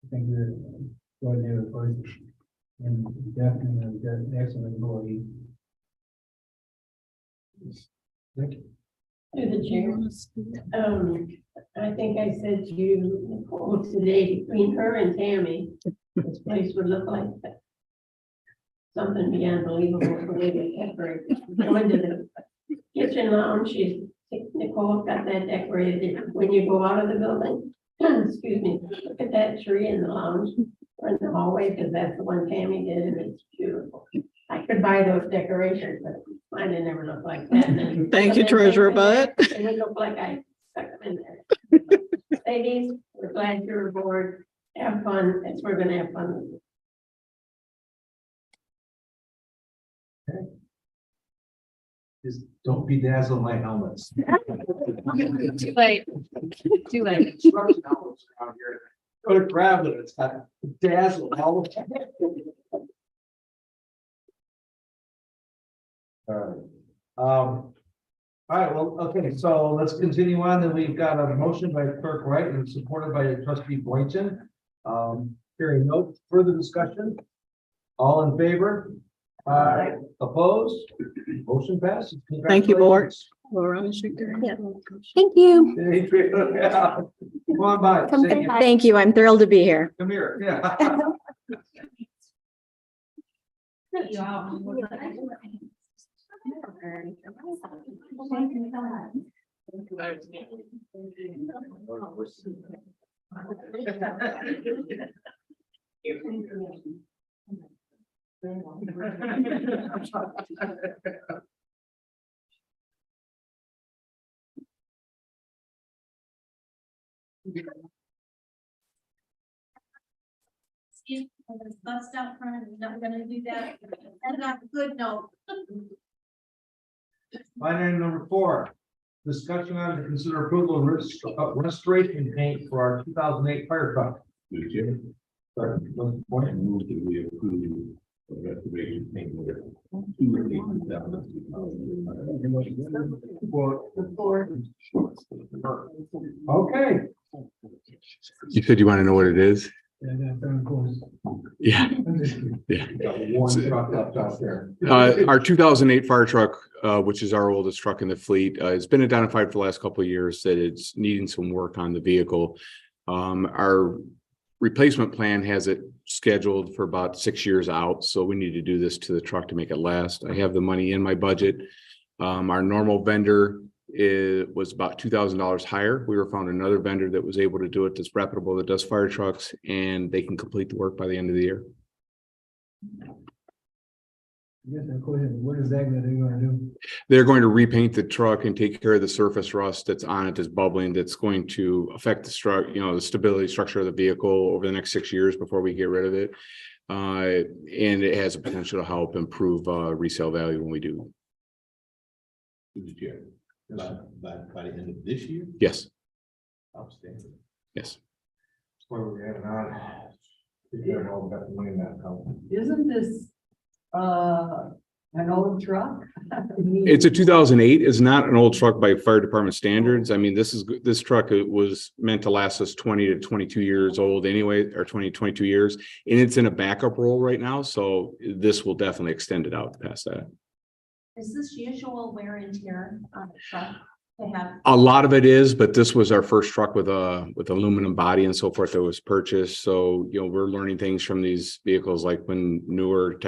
[SPEAKER 1] think they're an extraordinary person. And definitely an excellent employee. Thank you.
[SPEAKER 5] Through the chair. I think I said to you, Nicole, today, between her and Tammy, this place would look like something beyond believable the way they decorate. Go into the kitchen lounge, Nicole got that decorated. When you go out of the building, excuse me, look at that tree in the lounge or in the hallway, because that's the one Tammy did, and it's beautiful. I could buy those decorations, but mine didn't ever look like that.
[SPEAKER 11] Thank you, Treasurer Bud.
[SPEAKER 5] It would look like I stuck them in there. Ladies, we're glad you're aboard. Have fun. That's we're gonna have fun.
[SPEAKER 2] Just don't bedazzle my helmets.
[SPEAKER 12] Too late. Too late.
[SPEAKER 2] Construction helmets around here. Go to grab it, it's got dazzle all the time. All right, well, okay, so let's continue on. Then we've got a motion by Clerk Wright and supported by Trustee Boynton. Hearing no further discussion. All in favor? Opposed? Motion passes.
[SPEAKER 11] Thank you, Board.
[SPEAKER 13] Thank you.
[SPEAKER 2] Yeah. Come on by.
[SPEAKER 13] Thank you. I'm thrilled to be here.
[SPEAKER 2] Come here, yeah.
[SPEAKER 3] Excuse me, I'm gonna bust out front, I'm not gonna do that, and on a good note.
[SPEAKER 2] Line item number 4, discussion on to consider approval of restoration paint for our 2008 fire truck.
[SPEAKER 7] Mr. Chair,
[SPEAKER 2] Sorry,
[SPEAKER 7] I move that we approve of restoration paint order 2/8/2025.
[SPEAKER 2] Okay.
[SPEAKER 8] You said you want to know what it is?
[SPEAKER 1] Yeah, I got third course.
[SPEAKER 8] Yeah,
[SPEAKER 1] I'm just kidding.
[SPEAKER 8] yeah.
[SPEAKER 2] Got one truck left out there.
[SPEAKER 8] Our 2008 fire truck, which is our oldest truck in the fleet, it's been identified for the last couple of years that it's needing some work on the vehicle. Our replacement plan has it scheduled for about 6 years out, so we need to do this to the truck to make it last. I have the money in my budget. Our normal vendor was about $2,000 higher. We found another vendor that was able to do it that's reputable, that does fire trucks, and they can complete the work by the end of the year.
[SPEAKER 1] I guess the question is, what exactly are they gonna do?
[SPEAKER 8] They're going to repaint the truck and take care of the surface rust that's on it, that's bubbling, that's going to affect the the stability structure of the vehicle over the next 6 years before we get rid of it. And it has a potential to help improve resale value when we do.
[SPEAKER 7] Mr. Chair, by the end of this year?
[SPEAKER 8] Yes,
[SPEAKER 7] Outstanding.
[SPEAKER 8] yes.
[SPEAKER 2] Where we have it on. They're all got the money in that account.
[SPEAKER 4] Isn't this, an old truck?
[SPEAKER 8] It's a 2008. It's not an old truck by fire department standards. I mean, this truck was meant to last us 20 to 22 years old anyway, or 20, 22 years. And it's in a backup role right now. So this will definitely extend it out past that.
[SPEAKER 3] Is this usual wear and tear on the truck to have?
[SPEAKER 8] A lot of it is, but this was our first truck with aluminum body and so forth that was purchased. So, you know, we're learning things from these vehicles, like when newer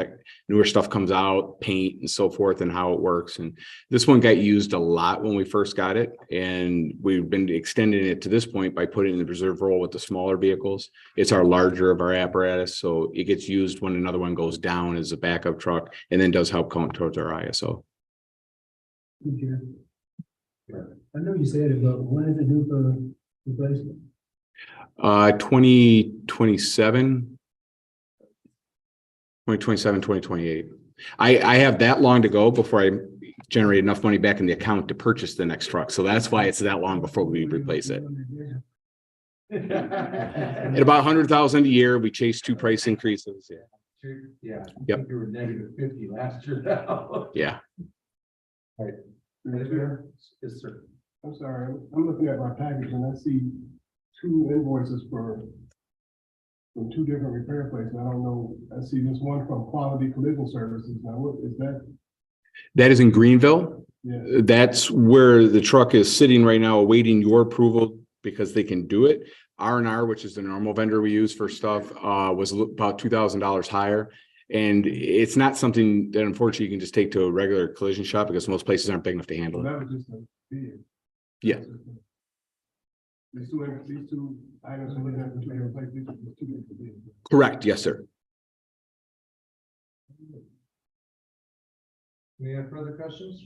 [SPEAKER 8] stuff comes out, paint and so forth and how it works. And this one got used a lot when we first got it. And we've been extending it to this point by putting it in the reserve role with the smaller vehicles. It's our larger of our apparatus. So it gets used when another one goes down as a backup truck and then does help count towards our ISO.
[SPEAKER 1] Okay. I know you said it, but when is it due for replacement?
[SPEAKER 8] 2027, 2028. I have that long to go before I generate enough money back in the account to purchase the next truck. So that's why it's that long before we replace it. At about 100,000 a year, we chase 2 price increases. Yeah.
[SPEAKER 2] Yeah.
[SPEAKER 8] Yep.
[SPEAKER 2] You were negative 50 last year now.
[SPEAKER 8] Yeah.
[SPEAKER 2] Yes, sir.
[SPEAKER 6] I'm sorry, I'm looking at my package and I see 2 invoices from 2 different repair places. I don't know, I see this one from Quality Collision Services. Now, what is that?
[SPEAKER 8] That is in Greenville.
[SPEAKER 6] Yeah,
[SPEAKER 8] That's where the truck is sitting right now, awaiting your approval because they can do it. R&R, which is the normal vendor we use for stuff, was about $2,000 higher. And it's not something that unfortunately you can just take to a regular collision shop because most places aren't big enough to
[SPEAKER 6] so
[SPEAKER 8] handle it.
[SPEAKER 6] that was just a bid.
[SPEAKER 8] Yeah.
[SPEAKER 6] These two items are looking at the 2 different places, these are 2 different bids.
[SPEAKER 8] Correct. Yes, sir.
[SPEAKER 2] Any further questions?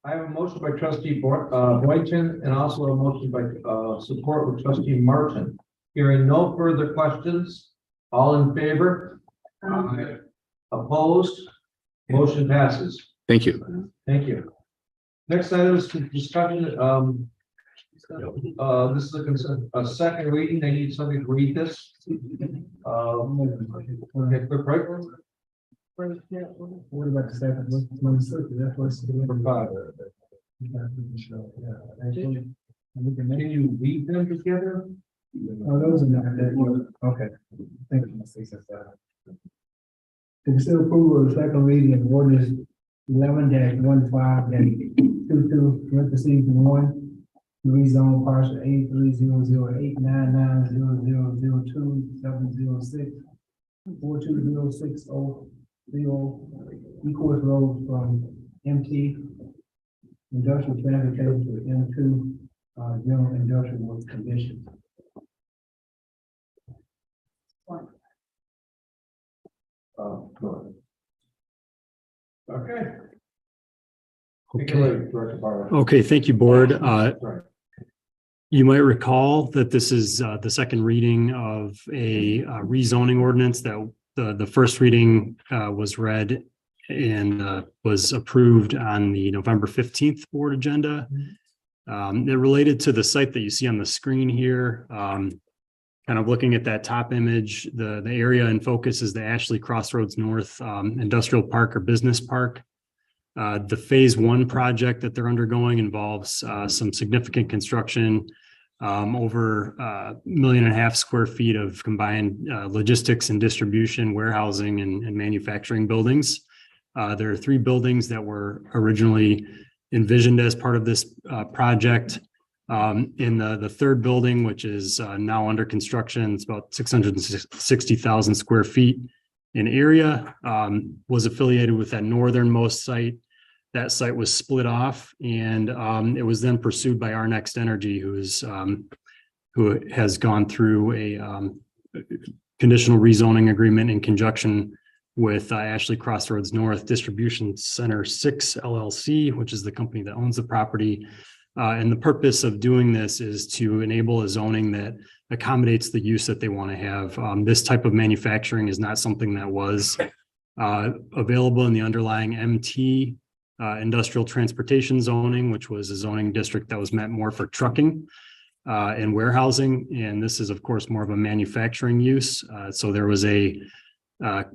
[SPEAKER 2] I have a motion by trustee Boyton and also a motion by support with trustee Martin. Hearing no further questions, all in favor? Aye. Opposed? Motion passes.
[SPEAKER 8] Thank you.
[SPEAKER 2] Thank you. Next item is discussion, this is a second reading. I need somebody to read this. Okay, quick break.
[SPEAKER 1] What about the second? That's what's.
[SPEAKER 2] Number 5. Can you read them together?
[SPEAKER 1] Oh, those are not that one. Okay. Thank you. Consider approval of the second reading of ordinance 11-15-22 to rezone parcel 83008990002706 42060 Ecourse Road from MT Industrial Transportation to M2 General Industrial with conditions.
[SPEAKER 2] Go ahead. Okay. Take it away, Director Barber.
[SPEAKER 14] Okay, thank you, Board.
[SPEAKER 2] Sorry.
[SPEAKER 14] You might recall that this is the second reading of a rezoning ordinance that the first reading was read and was approved on the November 15th board agenda. It related to the site that you see on the screen here. Kind of looking at that top image, the area in focus is the Ashley Crossroads North Industrial Park or Business Park. The phase 1 project that they're undergoing involves some significant construction, over 1.5 million square feet of combined logistics and distribution, warehousing and manufacturing buildings. There are 3 buildings that were originally envisioned as part of this project. In the third building, which is now under construction, it's about 660,000 square feet in area, was affiliated with that northernmost site. That site was split off, and it was then pursued by Our Next Energy, who has gone through a conditional rezoning agreement in conjunction with Ashley Crossroads North Distribution Center 6 LLC, which is the company that owns the property. And the purpose of doing this is to enable a zoning that accommodates the use that they want to have. This type of manufacturing is not something that was available in the underlying MT industrial transportation zoning, which was a zoning district that was meant more for trucking. and warehousing. And this is, of course, more of a manufacturing use. So there was a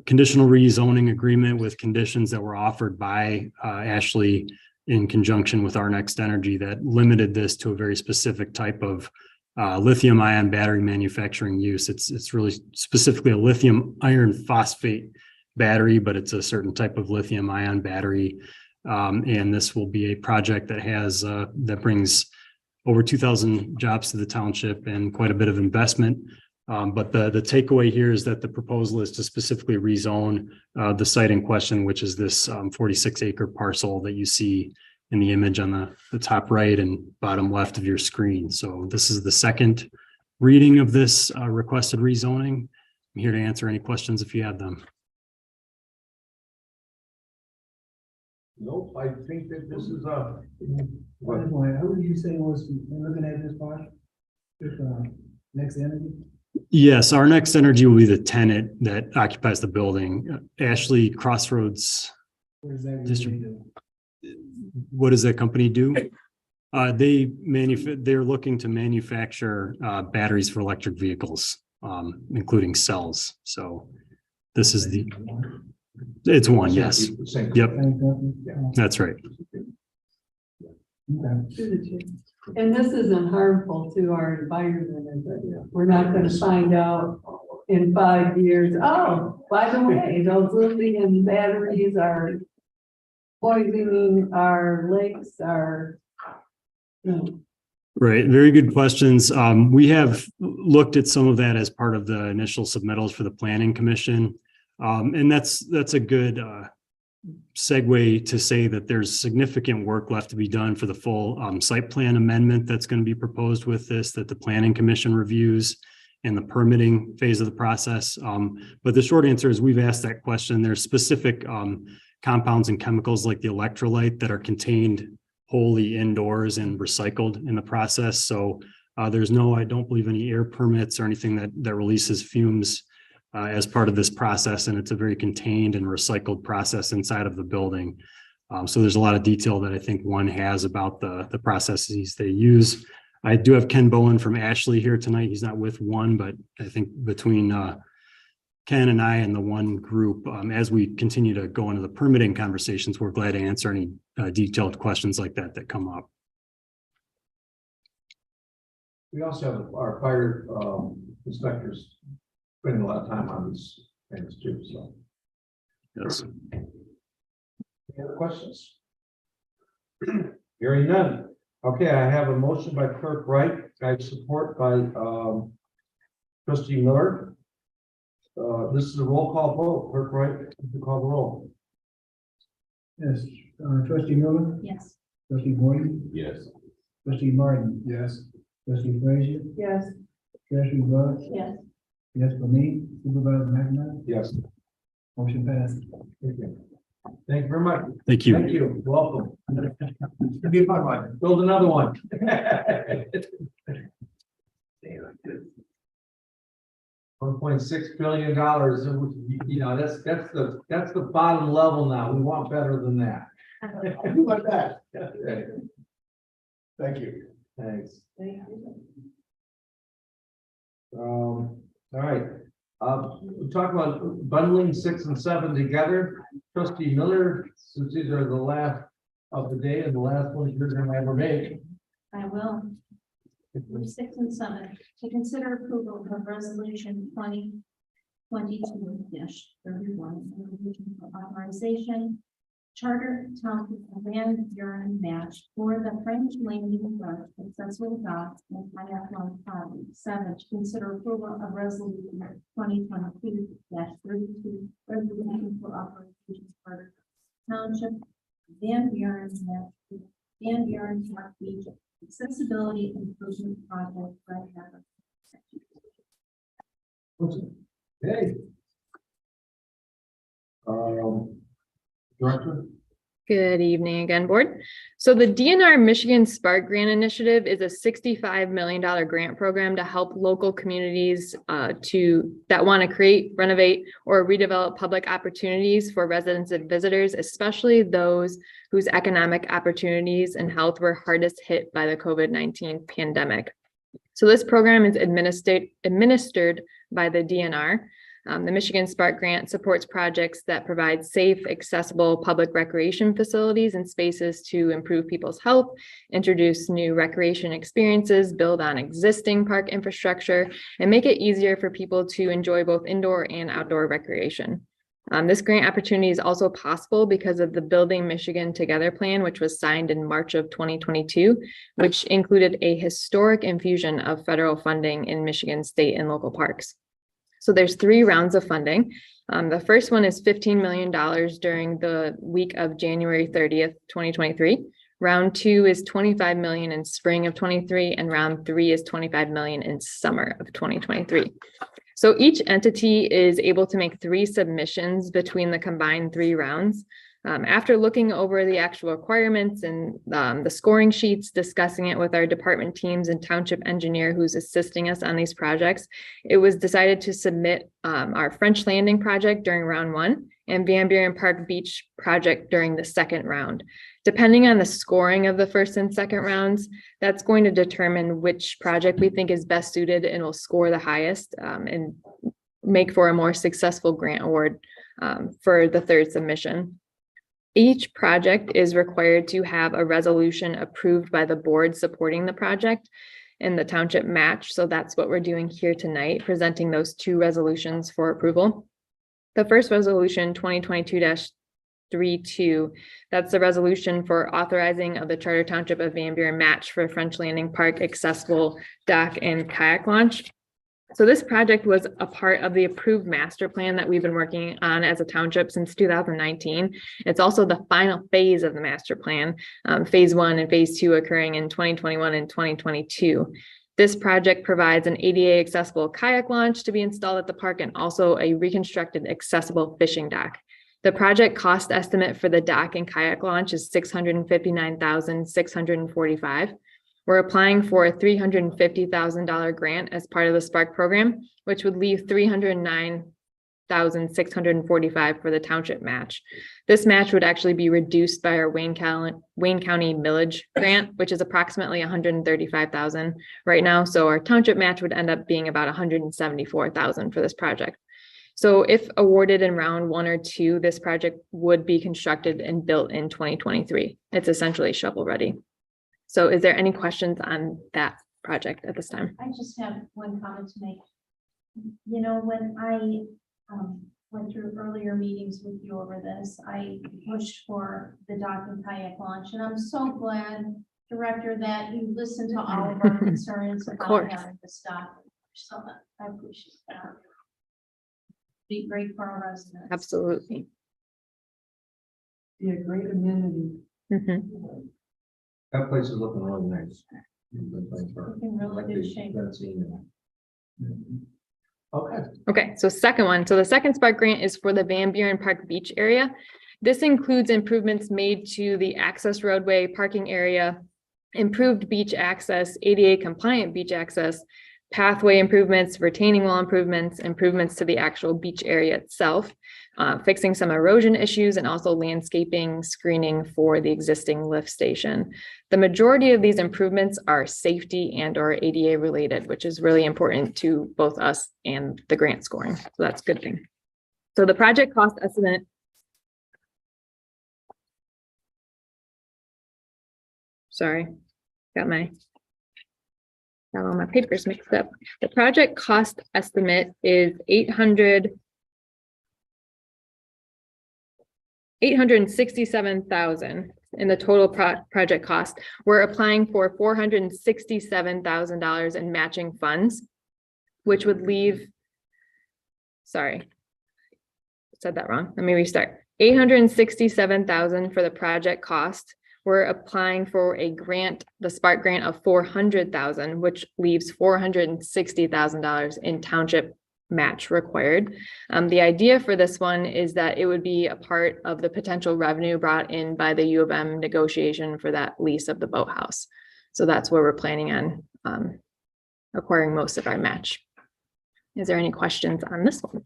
[SPEAKER 14] conditional rezoning agreement with conditions that were offered by Ashley in conjunction with Our Next Energy that limited this to a very specific type of lithium ion battery manufacturing use. It's really specifically a lithium iron phosphate battery, but it's a certain type of lithium ion battery. And this will be a project that has that brings over 2,000 jobs to the township and quite a bit of investment. But the takeaway here is that the proposal is to specifically rezone the site in question, which is this 46-acre parcel that you see in the image on the top right and bottom left of your screen. So this is the second reading of this requested rezoning. I'm here to answer any questions if you have them.
[SPEAKER 2] Nope, I think that this is
[SPEAKER 1] Who did you say was looking at this part? With, Next Energy?
[SPEAKER 14] Yes, Our Next Energy will be the tenant that occupies the building. Ashley Crossroads.
[SPEAKER 1] What does that
[SPEAKER 14] District-
[SPEAKER 1] really do?
[SPEAKER 14] What does that company do? They're looking to manufacture batteries for electric vehicles, including cells. So this is it's one, yes.
[SPEAKER 2] Same.
[SPEAKER 14] Yep,
[SPEAKER 1] Same company?
[SPEAKER 14] that's right.
[SPEAKER 1] Okay.
[SPEAKER 4] And this isn't harmful to our environment, is it? We're not gonna find out in 5 years, oh, by the way, those lithium batteries are poisoning our lakes, our, you know.
[SPEAKER 14] Right, very good questions. We have looked at some of that as part of the initial submittals for the Planning Commission. And that's a good segue to say that there's significant work left to be done for the full site plan amendment that's going to be proposed with this, that the Planning Commission reviews and the permitting phase of the process. But the short answer is we've asked that question. There's specific compounds and chemicals like the electrolyte that are contained wholly indoors and recycled in the process. So there's I don't believe any air permits or anything that releases fumes as part of this process. And it's a very contained and recycled process inside of the building. So there's a lot of detail that I think one has about the processes they use. I do have Ken Bowen from Ashley here tonight. He's not with one, but I think between Ken and I and the one group, as we continue to go into the permitting conversations, we're glad to answer any detailed questions like that come up.
[SPEAKER 2] We also have our fire inspectors spending a lot of time on these things too, so.
[SPEAKER 14] Yes.
[SPEAKER 2] Any other questions? Hearing none. Okay, I have a motion by Clerk Wright, I have support by Trustee Miller. This is a roll call vote. Clerk Wright, you call the roll.
[SPEAKER 1] Yes, Trustee Miller,
[SPEAKER 3] Yes.
[SPEAKER 1] Trustee Gordon,
[SPEAKER 7] Yes.
[SPEAKER 1] Trustee Martin,
[SPEAKER 6] Yes.
[SPEAKER 1] Trustee Frazier,
[SPEAKER 4] Yes,
[SPEAKER 1] Treasurer Bud,
[SPEAKER 3] Yes.
[SPEAKER 1] yes for me, Supervisor McNamara,
[SPEAKER 2] Yes.
[SPEAKER 1] motion passed.
[SPEAKER 2] Thank you very much.
[SPEAKER 14] Thank you.
[SPEAKER 2] Thank you. Welcome. Be a fun one. Build another one. $1.6 billion. You know, that's the bottom level now. We want better than that.
[SPEAKER 6] Who like that? Thank you.
[SPEAKER 2] Thanks. All right. We talk about bundling 6 and 7 together. Trustee Miller, since these are the last of the day and the last ones you're going to ever make.
[SPEAKER 3] I will. Number 6 and 7, to consider approval of resolution 2022-31, resolution for authorization, charter town Van Buren match for the French landing road successful docks and triathlon property. 7, to consider approval of resolution 2022-32, resolution for authorization charter township Van Buren match, Van Buren Park Beach accessibility improvement project.
[SPEAKER 2] Hey. Director.
[SPEAKER 12] Good evening again, board. So the DNR Michigan Spark Grant Initiative is a $65 million grant program to help local communities that want to create, renovate, or redevelop public opportunities for residents and visitors, especially those whose economic opportunities and health were hardest hit by the COVID-19 pandemic. So this program is administered by the DNR. The Michigan Spark Grant supports projects that provide safe, accessible public recreation facilities and spaces to improve people's health, introduce new recreation experiences, build on existing park infrastructure, and make it easier for people to enjoy both indoor and outdoor recreation. This grant opportunity is also possible because of the Building Michigan Together plan, which was signed in March of 2022, which included a historic infusion of federal funding in Michigan state and local parks. So there's 3 rounds of funding. The first one is $15 million during the week of January 30th, 2023. Round 2 is $25 million in spring of 23, and round 3 is $25 million in summer of 2023. So each entity is able to make 3 submissions between the combined 3 rounds. After looking over the actual requirements and the scoring sheets, discussing it with our department teams and township engineer who's assisting us on these projects, it was decided to submit our French Landing project during round 1 and Van Buren Park Beach project during the second round. Depending on the scoring of the first and second rounds, that's going to determine which project we think is best suited and will score the highest and make for a more successful grant award for the third submission. Each project is required to have a resolution approved by the board supporting the project and the township match. So that's what we're doing here tonight, presenting those 2 resolutions for approval. The first resolution, 2022-32, that's the resolution for authorizing of the Charter Township of Van Buren match for French Landing Park accessible dock and kayak launch. So this project was a part of the approved master plan that we've been working on as a township since 2019. It's also the final phase of the master plan, phase 1 and phase 2 occurring in 2021 and 2022. This project provides an ADA accessible kayak launch to be installed at the park and also a reconstructed accessible fishing dock. The project cost estimate for the dock and kayak launch is $659,645. We're applying for a $350,000 grant as part of the Spark program, which would leave $309,645 for the township match. This match would actually be reduced by our Wayne County millage grant, which is approximately $135,000 right now. So our township match would end up being about $174,000 for this project. So if awarded in round 1 or 2, this project would be constructed and built in 2023. It's essentially shovel ready. So is there any questions on that project at this time?
[SPEAKER 3] I just have one comment to make. You know, when I went through earlier meetings with you over this, I pushed for the dock and kayak launch, and I'm so glad, Director, that you listened to all of our concerns about having this dock. So I appreciate that. Be great for our residents.
[SPEAKER 12] Absolutely.
[SPEAKER 4] Be a great amenity.
[SPEAKER 2] That place is looking really nice.
[SPEAKER 3] In really good shape.
[SPEAKER 2] Okay.
[SPEAKER 12] Okay, so second one. So the second Spark grant is for the Van Buren Park Beach area. This includes improvements made to the access roadway, parking area, improved beach access, ADA compliant beach access, pathway improvements, retaining wall improvements, improvements to the actual beach area itself, fixing some erosion issues, and also landscaping screening for the existing lift station. The majority of these improvements are safety and or ADA related, which is really important to both us and the grant scoring. So that's a good thing. So the project cost estimate. Sorry, got all my papers mixed up. The project cost estimate is $867,000 in the total project cost. We're applying for $467,000 in matching funds, which would leave, sorry, I said that wrong. Let me restart. $867,000 for the project cost. We're applying for a grant, the Spark grant of $400,000, which leaves $460,000 in township match required. The idea for this one is that it would be a part of the potential revenue brought in by the U of M negotiation for that lease of the boathouse. So that's where we're planning on acquiring most of our match. Is there any questions on this one?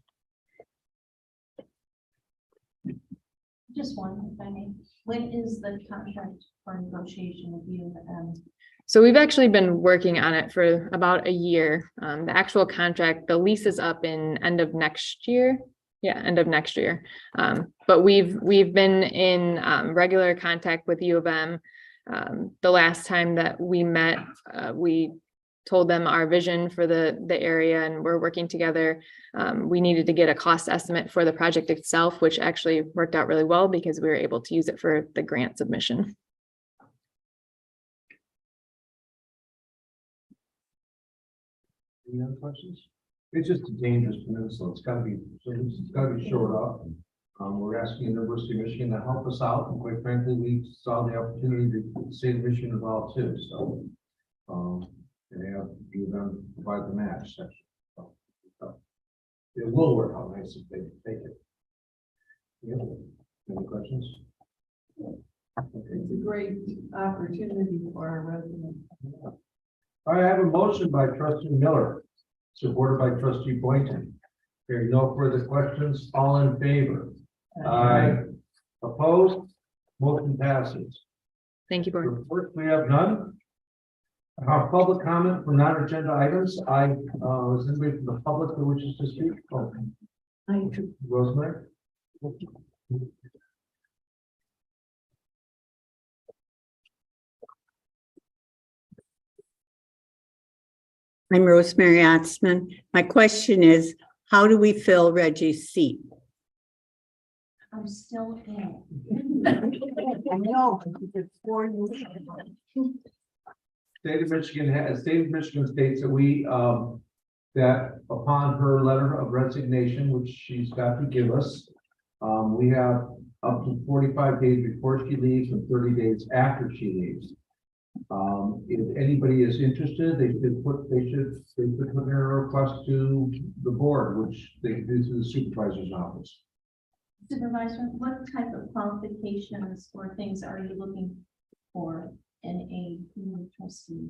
[SPEAKER 3] Just one, if I may. When is the contract for negotiation with you?
[SPEAKER 12] So we've actually been working on it for about a year. The actual contract, the lease is up in end of next year. Yeah, end of next year. But we've been in regular contact with U of M. The last time that we met, we told them our vision for the area, and we're working together. We needed to get a cost estimate for the project itself, which actually worked out really well because we were able to use it for the grant submission.
[SPEAKER 2] Any other questions? It's just a dangerous peninsula. It's gotta be shored up. We're asking University of Michigan to help us out, and quite frankly, we saw the opportunity to save Michigan involved too, so. And they have them provide the match section. So, it will work out nice if they take it. Yeah, any questions?
[SPEAKER 4] It's a great opportunity for our residents.
[SPEAKER 2] All right, I have a motion by trustee Miller, supported by trustee Boynton. Hearing no further questions, all in favor? Aye. Opposed? Motion passes.
[SPEAKER 12] Thank you, board.
[SPEAKER 2] Report, we have none. Our public comment for non-agenda items. Is anybody from the public that wishes to speak? Oh, Rosemary?
[SPEAKER 13] I'm Rosemary Atzman. My question is, how do we fill Reggie's seat?
[SPEAKER 3] I'm still in.
[SPEAKER 11] I know, it's 4 years.
[SPEAKER 2] State of Michigan states that we, that upon her letter of resignation, which she's got to give us, we have up to 45 days before she leaves and 30 days after she leaves. If anybody is interested, they should put their request to the board, which they can do through the supervisor's office.
[SPEAKER 3] Supervisor, what type of qualifications or things are you looking for in a new trustee?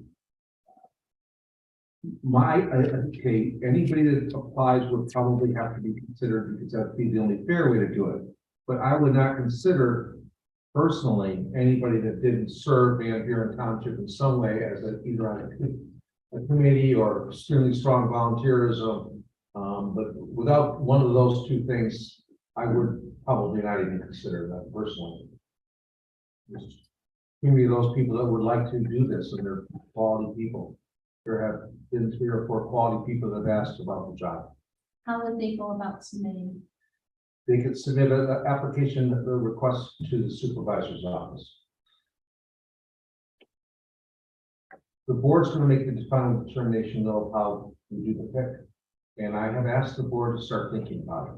[SPEAKER 2] Anybody that applies would probably have to be considered because that'd be the only fair way to do it. But I would not consider personally anybody that didn't serve Van Buren Township in some way as either on a committee or extremely strong volunteerism. But without one of those two things, I would probably not even consider that personally. Give me those people that would like to do this, and they're quality people. There have been 3 or 4 quality people that have asked about the job.
[SPEAKER 3] How would they go about submitting?
[SPEAKER 2] They could submit an application, the request to the supervisor's office. The board's going to make the final determination though of how we do the pick. And I have asked the board to start thinking about it.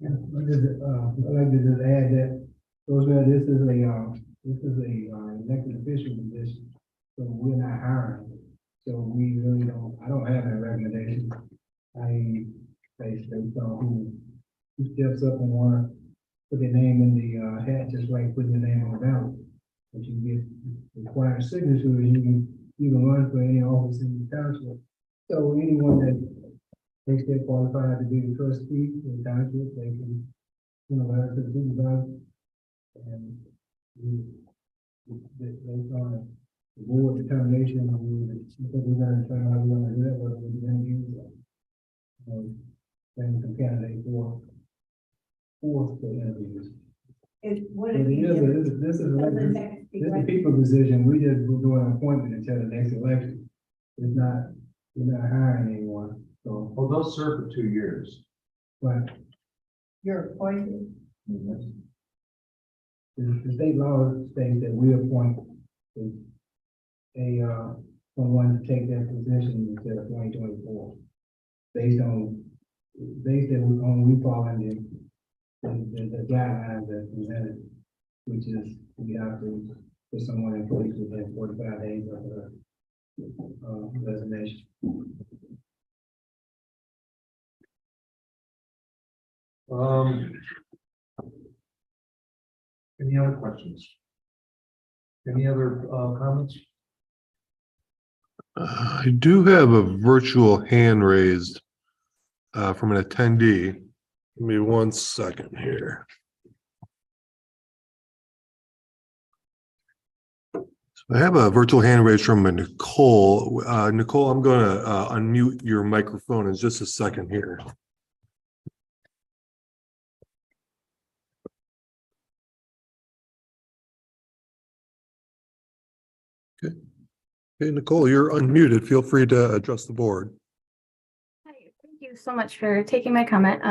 [SPEAKER 1] Yeah, I'd like to just add that, Rosemary, this is a elected official position, so we're not hiring. So we really don't, I don't have that recommendation. I basically who steps up and wanna put their name in the hat, just like putting your name on the ballot. But you get required signatures, you can run for any office in the township. So anyone that thinks they're qualified to be the trustee in the township, they can, letter to the supervisor. And based on the board determination, we're going to determine how we're going to do that, whether we're going to use some candidate for the interviews.
[SPEAKER 4] Would
[SPEAKER 1] So
[SPEAKER 4] it be
[SPEAKER 1] this is a people decision. We just will do an appointment until the next election. We're not hiring anyone. So,
[SPEAKER 2] Well, they'll serve for 2 years.
[SPEAKER 1] but
[SPEAKER 4] You're appointed.
[SPEAKER 1] the state law states that we appoint someone to take that position until 2024. Based on we fall in the guidelines that presented, which is we have to put someone in place within 45 days of the resignation.
[SPEAKER 2] Any other questions? Any other comments?
[SPEAKER 15] I do have a virtual hand raised from an attendee. Give me 1 second here. I have a virtual hand raised from Nicole. Nicole, I'm going to unmute your microphone in just a second here. Okay. Hey, Nicole, you're unmuted. Feel free to address the board.
[SPEAKER 16] Hi, thank you so much for taking my comment.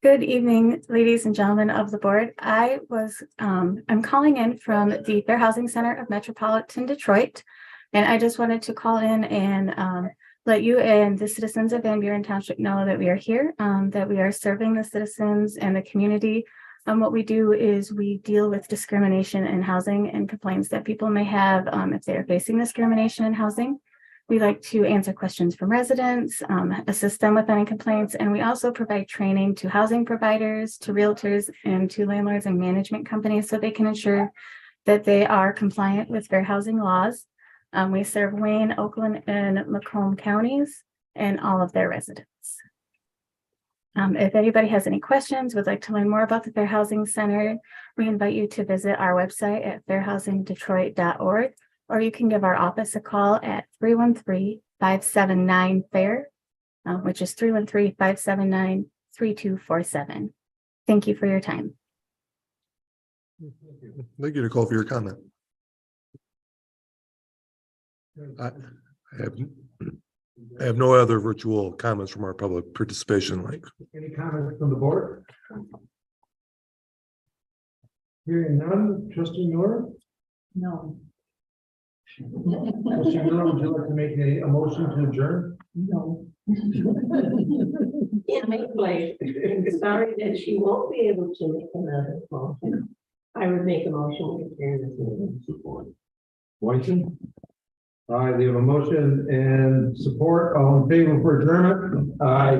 [SPEAKER 16] Good evening, ladies and gentlemen of the board. I'm calling in from the Fair Housing Center of Metropolitan Detroit. And I just wanted to call in and let you and the citizens of Van Buren Township know that we are here, that we are serving the citizens and the community. What we do is we deal with discrimination in housing and complaints that people may have if they are facing discrimination in housing. We like to answer questions from residents, assist them with any complaints, and we also provide training to housing providers, to realtors, and to landlords and management companies so they can ensure that they are compliant with fair housing laws. We serve Wayne, Oakland, and Macomb counties and all of their residents. If anybody has any questions, would like to learn more about the Fair Housing Center, we invite you to visit our website at fairhousingdetroit.org. Or you can give our office a call at 313-579-FAIR, which is 313-579-3247. Thank you for your time.
[SPEAKER 15] Thank you, Nicole, for your comment. I have no other virtual comments from our public participation link.
[SPEAKER 2] Any comments from the board? Hearing none, trustee Nora?
[SPEAKER 3] No.
[SPEAKER 2] Trustee Nora, would you like to make a motion to adjourn?
[SPEAKER 3] No.
[SPEAKER 5] Yeah, make like, I'm sorry that she won't be able to make another motion. I would make a motion to adjourn this meeting. Support.
[SPEAKER 2] Boynton? All right, we have a motion and support. All in favor for adjournment? Aye.